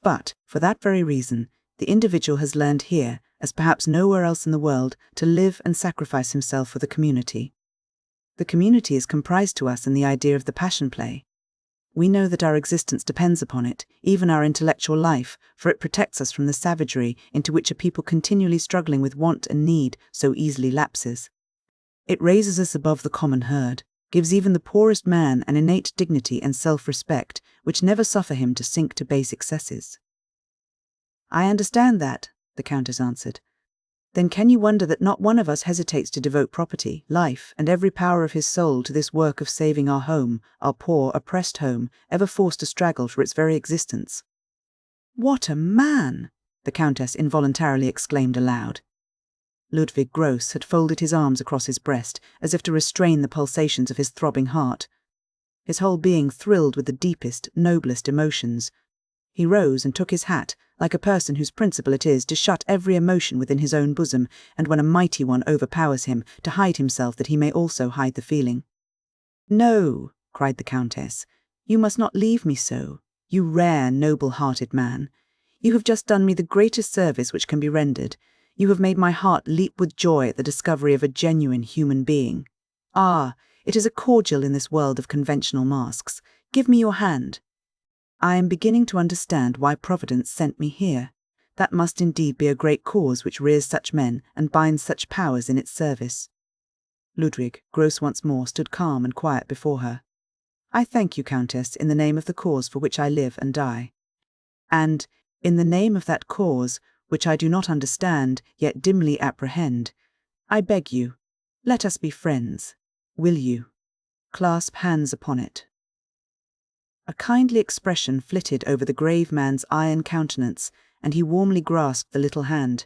But, for that very reason, the individual has learned here, as perhaps nowhere else in the world, to live and sacrifice himself for the community. The community is comprised to us in the idea of the Passion Play. We know that our existence depends upon it, even our intellectual life, for it protects us from the savagery into which a people continually struggling with want and need so easily lapses. It raises us above the common herd, gives even the poorest man an innate dignity and self-respect which never suffer him to sink to base excesses. I understand that, the Countess answered. Then can you wonder that not one of us hesitates to devote property, life, and every power of his soul to this work of saving our home, our poor, oppressed home, ever forced to struggle for its very existence? What a man! The Countess involuntarily exclaimed aloud. Ludwig Gross had folded his arms across his breast, as if to restrain the pulsations of his throbbing heart. His whole being thrilled with the deepest, noblest emotions. He rose and took his hat, like a person whose principle it is to shut every emotion within his own bosom, and when a mighty one overpowers him, to hide himself that he may also hide the feeling. No, cried the Countess, you must not leave me so, you rare, noble-hearted man. You have just done me the greatest service which can be rendered. You have made my heart leap with joy at the discovery of a genuine human being. Ah, it is a cordial in this world of conventional masks. Give me your hand. I am beginning to understand why Providence sent me here. That must indeed be a great cause which rears such men and binds such powers in its service. Ludwig, Gross once more, stood calm and quiet before her. I thank you, Countess, in the name of the cause for which I live and die. And, in the name of that cause, which I do not understand, yet dimly apprehend, I beg you, let us be friends. Will you? Clasp hands upon it. A kindly expression flitted over the grave man's iron countenance, and he warmly grasped the little hand.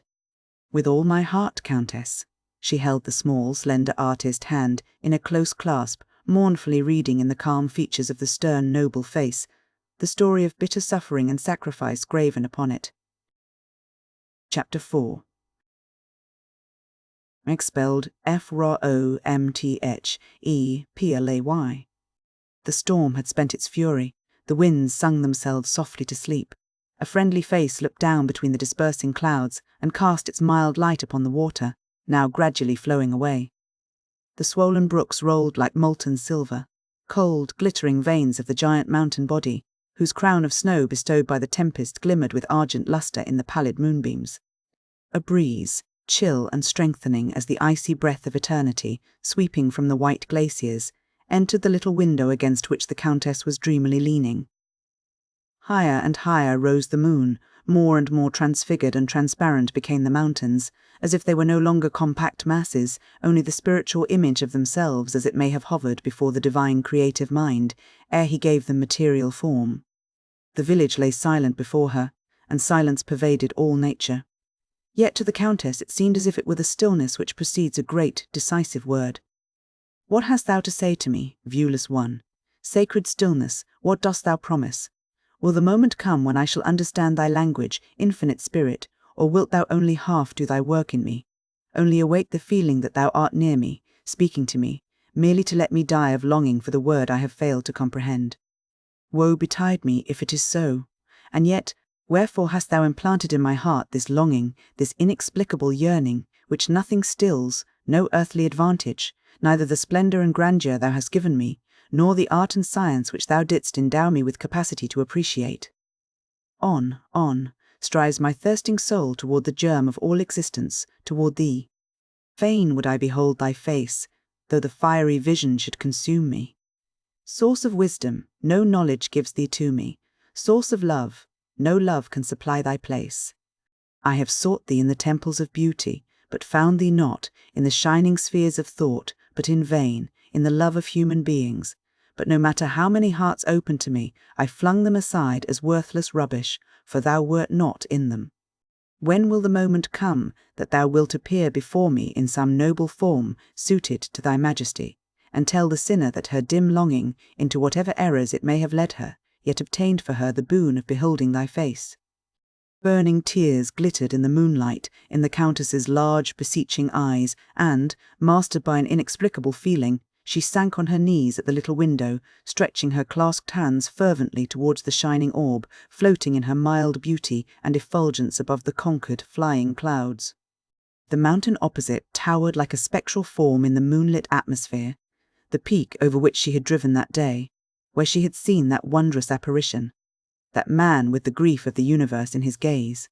With all my heart, Countess. She held the small, slender artist hand in a close clasp, mournfully reading in the calm features of the stern, noble face the story of bitter suffering and sacrifice graven upon it. Chapter 4. Expelled F-R-O-M-T-H-E-P-L-A-Y. The storm had spent its fury. The winds sung themselves softly to sleep. A friendly face looked down between the dispersing clouds and cast its mild light upon the water, now gradually flowing away. The swollen brooks rolled like molten silver, cold, glittering veins of the giant mountain body, whose crown of snow bestowed by the tempest glimmered with argent lustre in the pallid moonbeams. A breeze, chill and strengthening as the icy breath of eternity, sweeping from the white glaciers, entered the little window against which the Countess was dreamily leaning. Higher and higher rose the moon, more and more transfigured and transparent became the mountains, as if they were no longer compact masses, only the spiritual image of themselves as it may have hovered before the divine creative mind, ere he gave them material form. The village lay silent before her, and silence pervaded all nature. Yet to the Countess it seemed as if it were the stillness which precedes a great, decisive word. What hast thou to say to me, viewless one? Sacred stillness, what dost thou promise? Will the moment come when I shall understand thy language, infinite spirit, or wilt thou only half do thy work in me, only awake the feeling that thou art near me, speaking to me, merely to let me die of longing for the word I have failed to comprehend? Woe betide me if it is so. And yet, wherefore hast thou implanted in my heart this longing, this inexplicable yearning, which nothing stills, no earthly advantage, neither the splendour and grandeur thou hast given me, nor the art and science which thou didst endow me with capacity to appreciate? On, strives my thirsting soul toward the germ of all existence, toward thee. Fain would I behold thy face, though the fiery vision should consume me. Source of wisdom, no knowledge gives thee to me. Source of love, no love can supply thy place. I have sought thee in the temples of beauty, but found thee not, in the shining spheres of thought, but in vain, in the love of human beings. But no matter how many hearts opened to me, I flung them aside as worthless rubbish, for thou wert not in them. When will the moment come that thou wilt appear before me in some noble form suited to thy majesty, and tell the sinner that her dim longing, into whatever errors it may have led her, yet obtained for her the boon of beholding thy face? Burning tears glittered in the moonlight in the Countess's large, beseeching eyes, and, mastered by an inexplicable feeling, she sank on her knees at the little window, stretching her clasped hands fervently towards the shining orb, floating in her mild beauty and effulgence above the conquered, flying clouds. The mountain opposite towered like a spectral form in the moonlit atmosphere, the peak over which she had driven that day, where she had seen that wondrous apparition, that man with the grief of the universe in his gaze.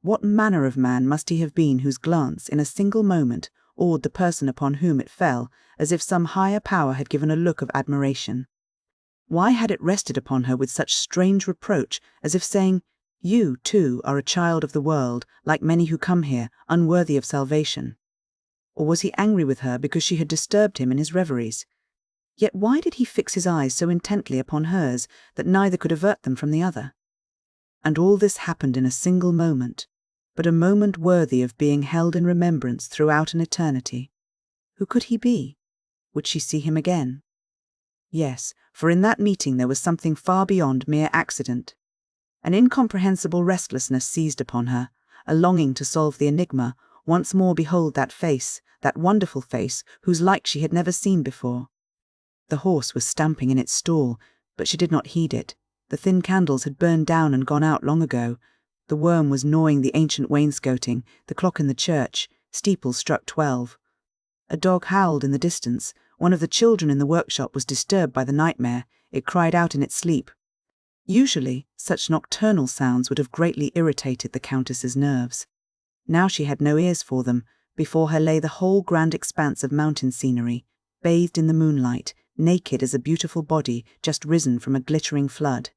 What manner of man must he have been whose glance, in a single moment, awed the person upon whom it fell, as if some higher power had given a look of admiration? Why had it rested upon her with such strange reproach, as if saying, "You, too, are a child of the world, like many who come here, unworthy of salvation"? Or was he angry with her because she had disturbed him in his reveries? Yet why did he fix his eyes so intently upon hers that neither could avert them from the other? And all this happened in a single moment, but a moment worthy of being held in remembrance throughout an eternity. Who could he be? Would she see him again? Yes, for in that meeting there was something far beyond mere accident. An incomprehensible restlessness seized upon her, a longing to solve the enigma, once more behold that face, that wonderful face, whose like she had never seen before. The horse was stamping in its stall, but she did not heed it. The thin candles had burned down and gone out long ago. The worm was gnawing the ancient wainscoting, the clock in the church, steeple struck 12. A dog howled in the distance. One of the children in the workshop was disturbed by the nightmare. It cried out in its sleep. Usually, such nocturnal sounds would have greatly irritated the Countess's nerves. Now she had no ears for them. Before her lay the whole grand expanse of mountain scenery, bathed in the moonlight, naked as a beautiful body just risen from a glittering flood.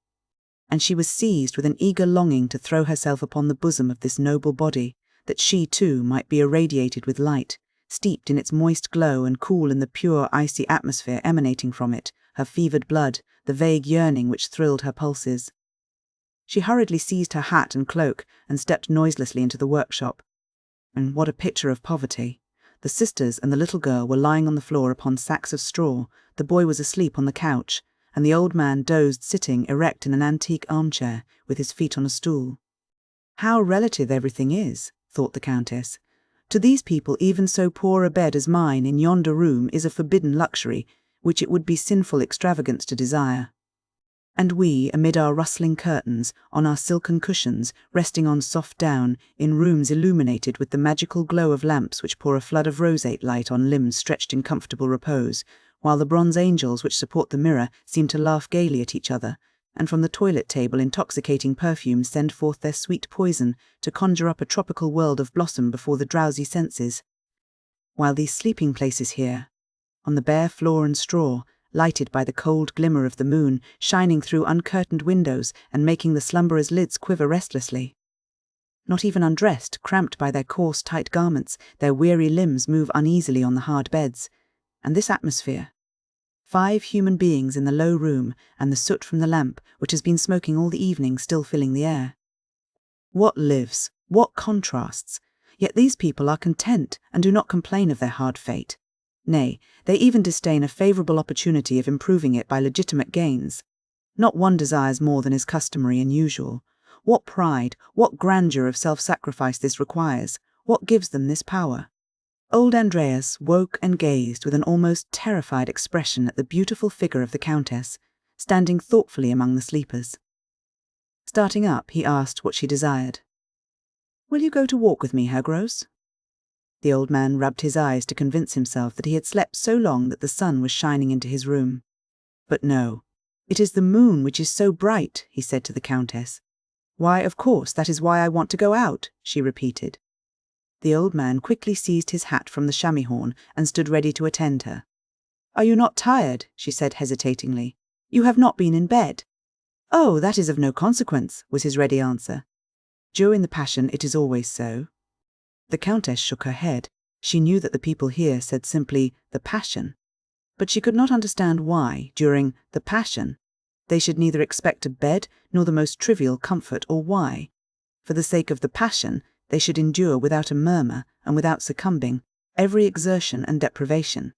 And she was seized with an eager longing to throw herself upon the bosom of this noble body, that she too might be irradiated with light, steeped in its moist glow and cool in the pure icy atmosphere emanating from it, her fevered blood, the vague yearning which thrilled her pulses. She hurriedly seized her hat and cloak and stepped noiselessly into the workshop. And what a picture of poverty! The sisters and the little girl were lying on the floor upon sacks of straw, the boy was asleep on the couch, and the old man dozed sitting erect in an antique armchair, with his feet on a stool. How relative everything is, thought the Countess. To these people even so poor a bed as mine in yonder room is a forbidden luxury, which it would be sinful extravagance to desire. And we, amid our rustling curtains, on our silken cushions, resting on soft down, in rooms illuminated with the magical glow of lamps which pour a flood of roseate light on limbs stretched in comfortable repose, while the bronze angels which support the mirror seem to laugh gaily at each other, and from the toilet table intoxicating perfumes send forth their sweet poison to conjure up a tropical world of blossom before the drowsy senses. While these sleeping places here, on the bare floor and straw, lighted by the cold glimmer of the moon, shining through uncurtained windows and making the slumberers' lids quiver restlessly. Not even undressed, cramped by their coarse, tight garments, their weary limbs move uneasily on the hard beds. And this atmosphere. 5 human beings in the low room, and the soot from the lamp, which has been smoking all the evening, still filling the air. What lives? What contrasts! Yet these people are content and do not complain of their hard fate. Nay, they even disdain a favourable opportunity of improving it by legitimate gains. Not one desires more than is customary and usual. What pride, what grandeur of self-sacrifice this requires! What gives them this power? Old Andreas woke and gazed with an almost terrified expression at the beautiful figure of the Countess, standing thoughtfully among the sleepers. Starting up, he asked what she desired. "Will you go to walk with me, Herr Gross?" The old man rubbed his eyes to convince himself that he had slept so long that the sun was shining into his room. "But no, it is the moon which is so bright," he said to the Countess. "Why, of course, that is why I want to go out," she repeated. The old man quickly seized his hat from the chamois horn and stood ready to attend her. "Are you not tired?" she said hesitatingly. "You have not been in bed." "Oh, that is of no consequence," was his ready answer. "During the Passion it is always so." The Countess shook her head. She knew that the people here said simply the Passion, but she could not understand why, during the Passion, they should neither expect a bed nor the most trivial comfort, or why, for the sake of the Passion, they should endure without a murmur and without succumbing every exertion and deprivation.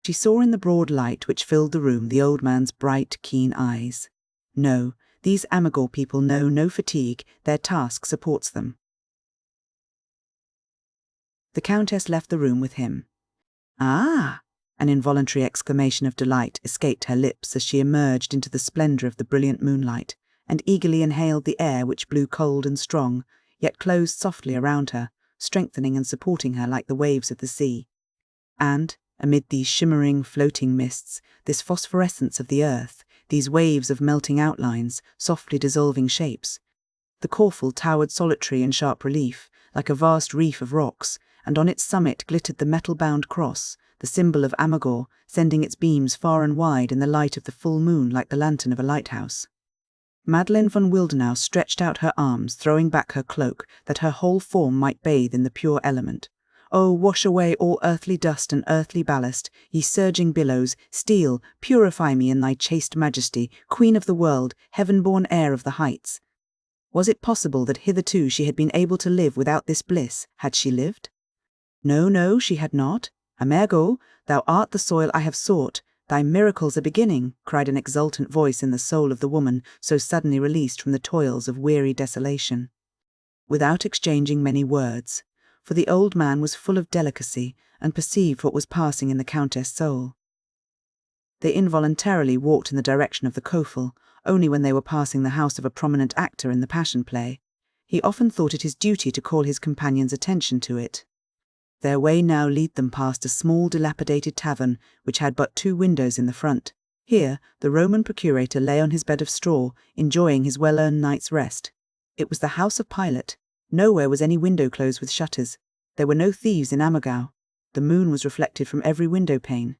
She saw in the broad light which filled the room the old man's bright, keen eyes. No, these Ammergau people know no fatigue, their task supports them. The Countess left the room with him. "Ah!" An involuntary exclamation of delight escaped her lips as she emerged into the splendour of the brilliant moonlight, and eagerly inhaled the air which blew cold and strong, yet closed softly around her, strengthening and supporting her like the waves of the sea. And, amid these shimmering, floating mists, this phosphorescence of the earth, these waves of melting outlines, softly dissolving shapes, the Corfel towered solitary in sharp relief, like a vast reef of rocks, and on its summit glittered the metal-bound cross, the symbol of Ammergau, sending its beams far and wide in the light of the full moon like the lantern of a lighthouse. Madeleine von Wildenau stretched out her arms, throwing back her cloak, that her whole form might bathe in the pure element. "Oh, wash away all earthly dust and earthly ballast, ye surging billows, steel, purify me in thy chaste majesty, queen of the world, heaven-born heir of the heights." Was it possible that hitherto she had been able to live without this bliss? Had she lived? No, no, she had not. "Ammergau, thou art the soil I have sought. Thy miracles are beginning," cried an exultant voice in the soul of the woman so suddenly released from the toils of weary desolation. Without exchanging many words, for the old man was full of delicacy and perceived what was passing in the Countess' soul, they involuntarily walked in the direction of the Kofel, only when they were passing the house of a prominent actor in the Passion play. He often thought it his duty to call his companion's attention to it. Their way now led them past a small dilapidated tavern which had but 2 windows in the front. Here the Roman procurator lay on his bed of straw, enjoying his well-earned night's rest. It was the house of Pilate. Nowhere was any window closed with shutters. There were no thieves in Ammergau. The moon was reflected from every window pane.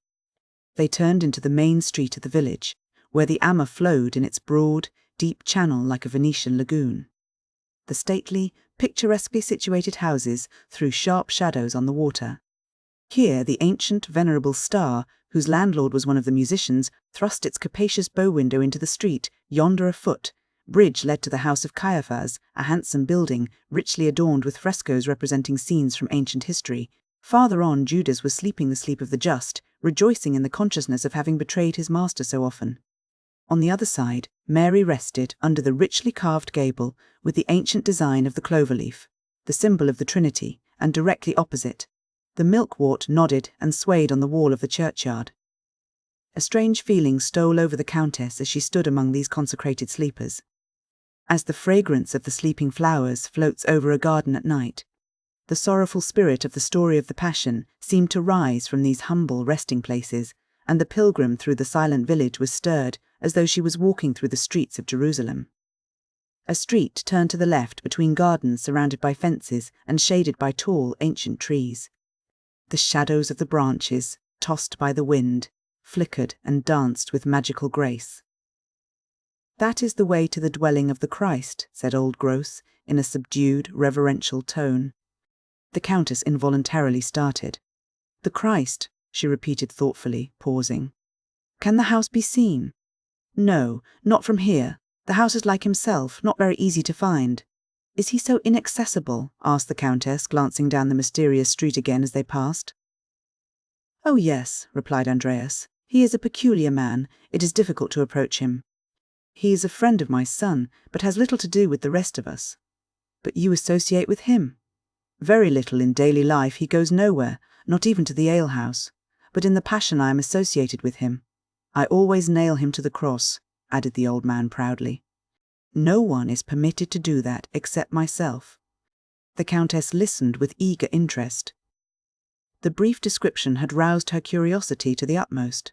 They turned into the main street of the village, where the Ammer flowed in its broad, deep channel like a Venetian lagoon. The stately, picturesquely situated houses threw sharp shadows on the water. Here the ancient, venerable Star, whose landlord was one of the musicians, thrust its capacious bow-window into the street, yonder afoot. Bridge led to the house of Caiaphas, a handsome building, richly adorned with frescoes representing scenes from ancient history. Farther on, Judas was sleeping the sleep of the just, rejoicing in the consciousness of having betrayed his master so often. On the other side, Mary rested under the richly carved gable with the ancient design of the clover-leaf, the symbol of the Trinity, and directly opposite, the milkwort nodded and swayed on the wall of the churchyard. A strange feeling stole over the Countess as she stood among these consecrated sleepers. As the fragrance of the sleeping flowers floats over a garden at night, the sorrowful spirit of the story of the Passion seemed to rise from these humble resting-places, and the pilgrim through the silent village was stirred as though she was walking through the streets of Jerusalem. A street turned to the left between gardens surrounded by fences and shaded by tall, ancient trees. The shadows of the branches, tossed by the wind, flickered and danced with magical grace. "That is the way to the dwelling of the Christ," said old Gross, in a subdued, reverential tone. The Countess involuntarily started. "The Christ," she repeated thoughtfully, pausing. "Can the house be seen?" "No, not from here. The house is like himself, not very easy to find." Is he so inaccessible? Asked the Countess, glancing down the mysterious street again as they passed. Oh yes, replied Andreas. He is a peculiar man. It is difficult to approach him. He is a friend of my son, but has little to do with the rest of us. But you associate with him? Very little in daily life. He goes nowhere, not even to the alehouse. But in the Passion I am associated with him. I always nail him to the cross, added the old man proudly. No one is permitted to do that except myself. The Countess listened with eager interest. The brief description had roused her curiosity to the utmost.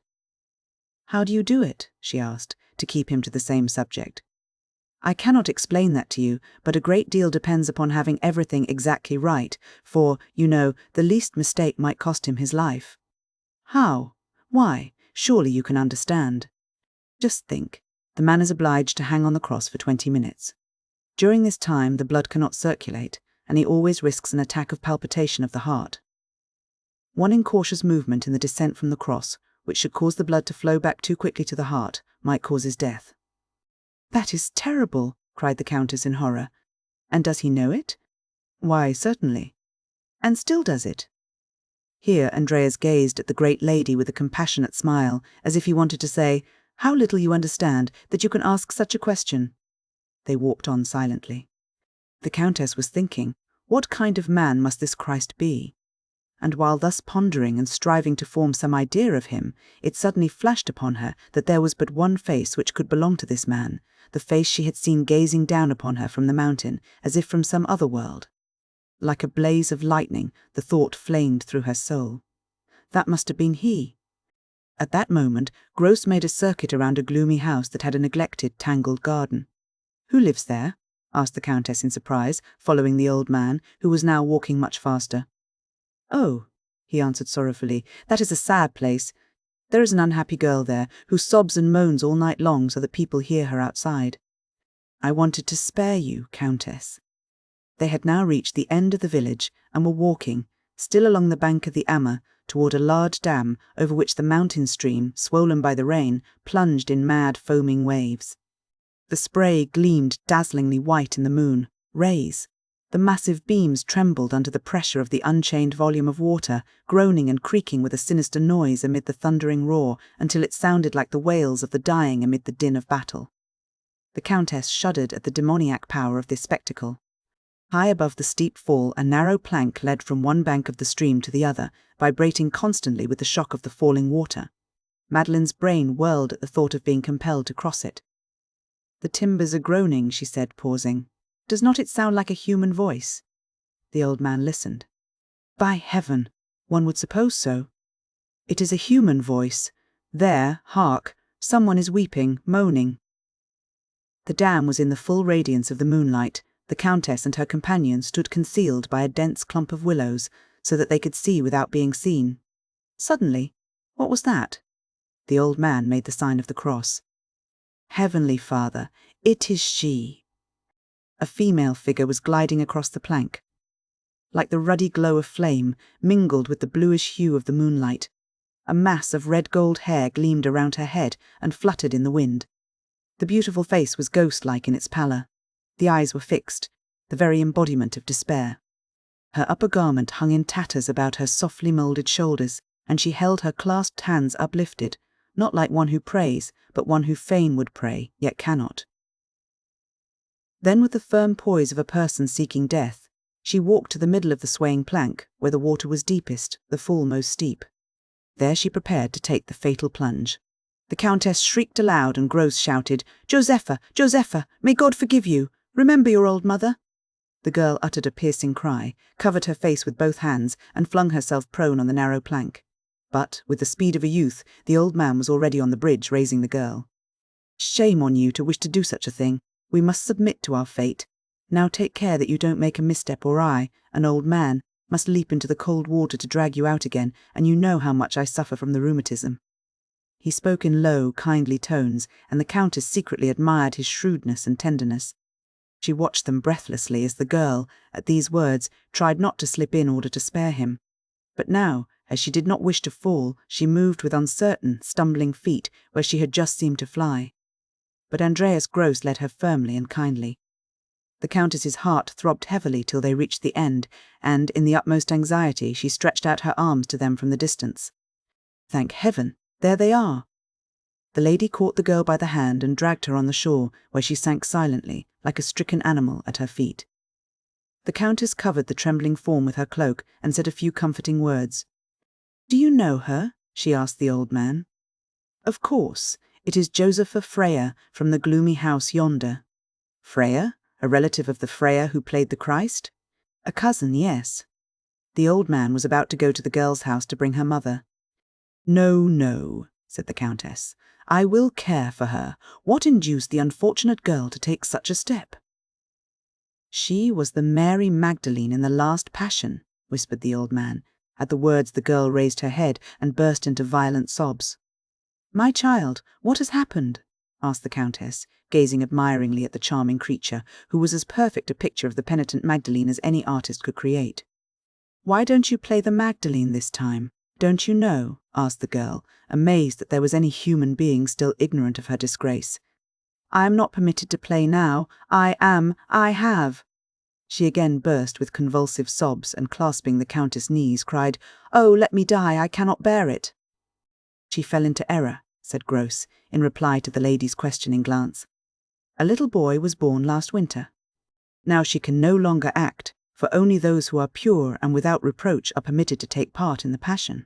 How do you do it? She asked, to keep him to the same subject. I cannot explain that to you, but a great deal depends upon having everything exactly right, for, you know, the least mistake might cost him his life. How? Why? Surely you can understand. Just think. The man is obliged to hang on the cross for 20 minutes. During this time the blood cannot circulate, and he always risks an attack of palpitation of the heart. One incautious movement in the descent from the cross, which should cause the blood to flow back too quickly to the heart, might cause his death. That is terrible, cried the Countess in horror. And does he know it? Why, certainly. And still does it. Here Andreas gazed at the great lady with a compassionate smile, as if he wanted to say, How little you understand that you can ask such a question. They walked on silently. The Countess was thinking, what kind of man must this Christ be? And while thus pondering and striving to form some idea of him, it suddenly flashed upon her that there was but one face which could belong to this man, the face she had seen gazing down upon her from the mountain, as if from some other world. Like a blaze of lightning, the thought flamed through her soul. That must have been he. At that moment, Gross made a circuit around a gloomy house that had a neglected, tangled garden. Who lives there? Asked the Countess in surprise, following the old man, who was now walking much faster. Oh, he answered sorrowfully, that is a sad place. There is an unhappy girl there, who sobs and moans all night long so that people hear her outside. I wanted to spare you, Countess. They had now reached the end of the village and were walking, still along the bank of the Ammer, toward a large dam over which the mountain stream, swollen by the rain, plunged in mad foaming waves. The spray gleamed dazzlingly white in the moon, rays. The massive beams trembled under the pressure of the unchained volume of water, groaning and creaking with a sinister noise amid the thundering roar, until it sounded like the wails of the dying amid the din of battle. The Countess shuddered at the demoniac power of this spectacle. High above the steep fall, a narrow plank led from one bank of the stream to the other, vibrating constantly with the shock of the falling water. Madeline's brain whirled at the thought of being compelled to cross it. The timbers are groaning, she said, pausing. Does not it sound like a human voice? The old man listened. By heaven, one would suppose so. It is a human voice. There, hark, someone is weeping, moaning. The dam was in the full radiance of the moonlight. The Countess and her companion stood concealed by a dense clump of willows, so that they could see without being seen. Suddenly, what was that? The old man made the sign of the cross. Heavenly Father, it is she. A female figure was gliding across the plank. Like the ruddy glow of flame, mingled with the bluish hue of the moonlight, a mass of red-gold hair gleamed around her head and fluttered in the wind. The beautiful face was ghost-like in its pallor. The eyes were fixed, the very embodiment of despair. Her upper garment hung in tatters about her softly moulded shoulders, and she held her clasped hands uplifted, not like one who prays, but one who fain would pray, yet cannot. Then, with the firm poise of a person seeking death, she walked to the middle of the swaying plank, where the water was deepest, the fall most steep. There she prepared to take the fatal plunge. The Countess shrieked aloud, and Gross shouted, Josepha, Josepha, may God forgive you! Remember your old mother! The girl uttered a piercing cry, covered her face with both hands, and flung herself prone on the narrow plank. But, with the speed of a youth, the old man was already on the bridge, raising the girl. Shame on you to wish to do such a thing. We must submit to our fate. Now take care that you don't make a misstep, or I, an old man, must leap into the cold water to drag you out again, and you know how much I suffer from the rheumatism. He spoke in low, kindly tones, and the Countess secretly admired his shrewdness and tenderness. She watched them breathlessly as the girl, at these words, tried not to slip in order to spare him. But now, as she did not wish to fall, she moved with uncertain, stumbling feet where she had just seemed to fly. But Andreas Gross led her firmly and kindly. The Countess's heart throbbed heavily till they reached the end, and, in the utmost anxiety, she stretched out her arms to them from the distance. Thank heaven, there they are! The lady caught the girl by the hand and dragged her on the shore, where she sank silently, like a stricken animal, at her feet. The Countess covered the trembling form with her cloak and said a few comforting words. "Do you know her?" she asked the old man. "Of course, it is Josepha Freya from the gloomy house yonder." "Freya? A relative of the Freya who played the Christ?" "A cousin, yes." The old man was about to go to the girl's house to bring her mother. "No, no," said the Countess. "I will care for her. What induced the unfortunate girl to take such a step?" "She was the Mary Magdalene in the last Passion," whispered the old man. At the words the girl raised her head and burst into violent sobs. "My child, what has happened?" asked the Countess, gazing admiringly at the charming creature, who was as perfect a picture of the penitent Magdalene as any artist could create. "Why don't you play the Magdalene this time? Don't you know?" asked the girl, amazed that there was any human being still ignorant of her disgrace. "I am not permitted to play now. I have." She again burst with convulsive sobs and, clasping the Countess' knees, cried, "Oh, let me die, I cannot bear it." "She fell into error," said Gross, in reply to the lady's questioning glance. "A little boy was born last winter. Now she can no longer act, for only those who are pure and without reproach are permitted to take part in the Passion."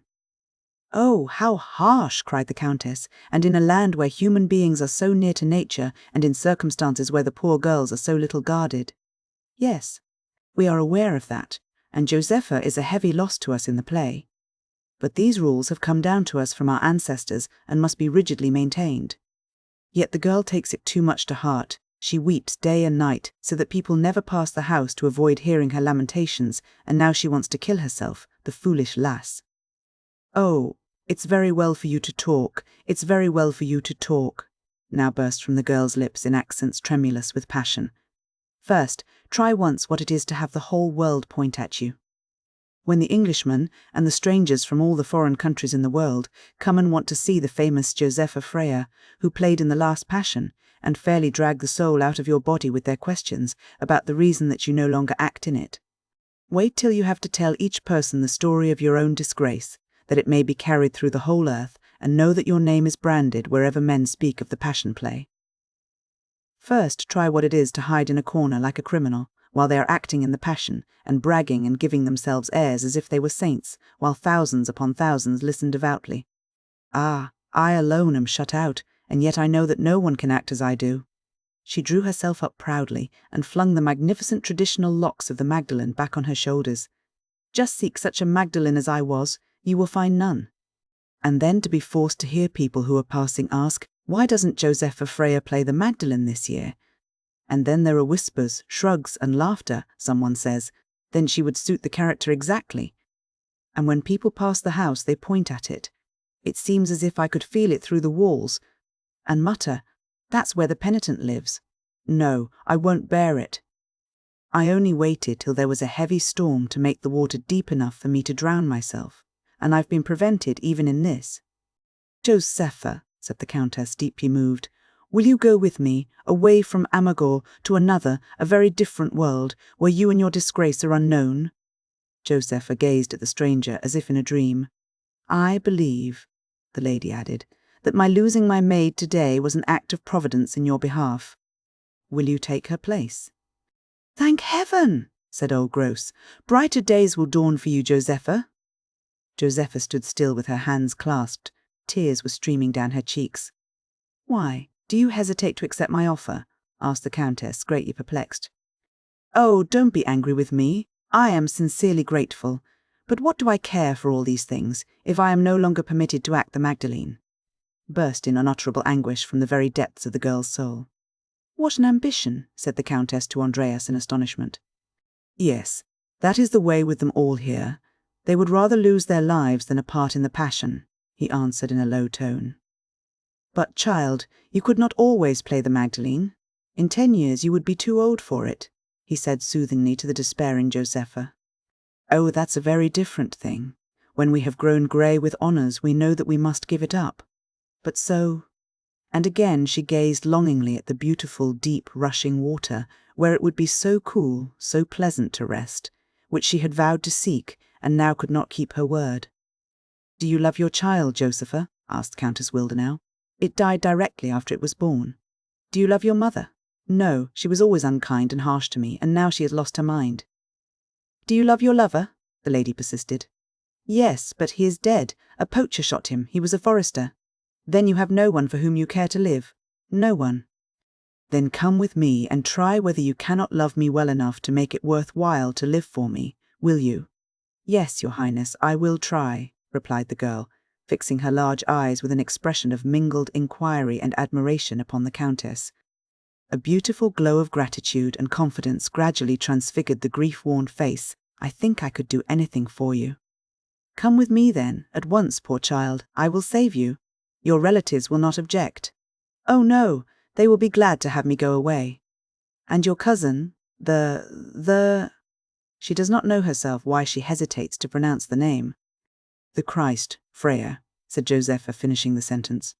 "Oh, how harsh!" cried the Countess, "and in a land where human beings are so near to nature, and in circumstances where the poor girls are so little guarded." "Yes, we are aware of that, and Josepha is a heavy loss to us in the play. But these rules have come down to us from our ancestors and must be rigidly maintained. Yet the girl takes it too much to heart. She weeps day and night, so that people never pass the house to avoid hearing her lamentations, and now she wants to kill herself, the foolish lass." "Oh, it's very well for you to talk, it's very well for you to talk," now burst from the girl's lips in accents tremulous with passion. "First, try once what it is to have the whole world point at you. When the Englishmen, and the strangers from all the foreign countries in the world, come and want to see the famous Josepha Freya, who played in the last Passion, and fairly drag the soul out of your body with their questions about the reason that you no longer act in it, wait till you have to tell each person the story of your own disgrace, that it may be carried through the whole earth, and know that your name is branded wherever men speak of the Passion play. First, try what it is to hide in a corner like a criminal, while they are acting in the Passion, and bragging and giving themselves airs as if they were saints, while thousands upon thousands listen devoutly. Ah, I alone am shut out, and yet I know that no one can act as I do." She drew herself up proudly, and flung the magnificent traditional locks of the Magdalene back on her shoulders. "Just seek such a Magdalene as I was, you will find none. And then to be forced to hear people who are passing ask, why doesn't Josepha Freya play the Magdalene this year? And then there are whispers, shrugs, and laughter, someone says, then she would suit the character exactly. And when people pass the house they point at it. It seems as if I could feel it through the walls, and mutter, that's where the penitent lives. No, I won't bear it. I only waited till there was a heavy storm to make the water deep enough for me to drown myself, and I've been prevented even in this." "Josepha," said the Countess, deeply moved, "will you go with me, away from Oberammergau, to another, a very different world, where you and your disgrace are unknown?" Josepha gazed at the stranger as if in a dream. "I believe," the lady added, "that my losing my maid today was an act of Providence in your behalf. Will you take her place?" "Thank heaven," said old Gross. "Brighter days will dawn for you, Josepha." Josepha stood still with her hands clasped. Tears were streaming down her cheeks. "Why, do you hesitate to accept my offer?" asked the Countess, greatly perplexed. "Oh, don't be angry with me. I am sincerely grateful. But what do I care for all these things, if I am no longer permitted to act the Magdalene?" burst in unutterable anguish from the very depths of the girl's soul. "What an ambition," said the Countess to Andreas in astonishment. "Yes, that is the way with them all here. They would rather lose their lives than a part in the Passion," he answered in a low tone. "But, child, you could not always play the Magdalene. In 10 years you would be too old for it," he said soothingly to the despairing Josepha. "Oh, that's a very different thing. When we have grown grey with honours we know that we must give it up. But so And again she gazed longingly at the beautiful, deep, rushing water, where it would be so cool, so pleasant to rest, which she had vowed to seek, and now could not keep her word. "Do you love your child, Josepha?" asked Countess Wildenau. "It died directly after it was born." "Do you love your mother?" "No, she was always unkind and harsh to me, and now she has lost her mind." "Do you love your lover?" the lady persisted. "Yes, but he is dead. A poacher shot him. He was a forester." "Then you have no one for whom you care to live?" "No one." "Then come with me and try whether you cannot love me well enough to make it worth while to live for me. Will you?" "Yes, your Highness, I will try," replied the girl, fixing her large eyes with an expression of mingled inquiry and admiration upon the Countess. A beautiful glow of gratitude and confidence gradually transfigured the grief-worn face. "I think I could do anything for you." "Come with me then, at once, poor child. I will save you. Your relatives will not object." "Oh no, they will be glad to have me go away." "And your cousin, the... She does not know herself why she hesitates to pronounce the name. "The Christ, Freya," said Josepha, finishing the sentence.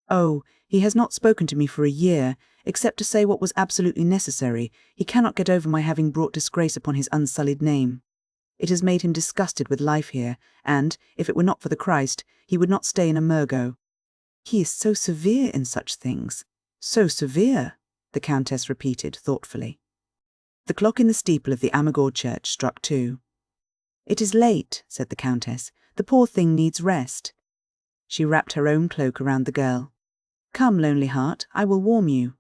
"Oh, he has not spoken to me for a year, except to say what was absolutely necessary. He cannot get over my having brought disgrace upon his unsullied name. It has made him disgusted with life here, and, if it were not for the Christ, he would not stay in Ammergau." "He is so severe in such things." "So severe," the Countess repeated thoughtfully. The clock in the steeple of the Ammergau church struck 2. "It is late," said the Countess. "The poor thing needs rest." She wrapped her own cloak around the girl. "Come, lonely heart, I will warm you."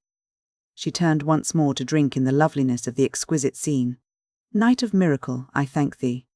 She turned once more to drink in the loveliness of the exquisite scene. "Night of miracle, I thank thee."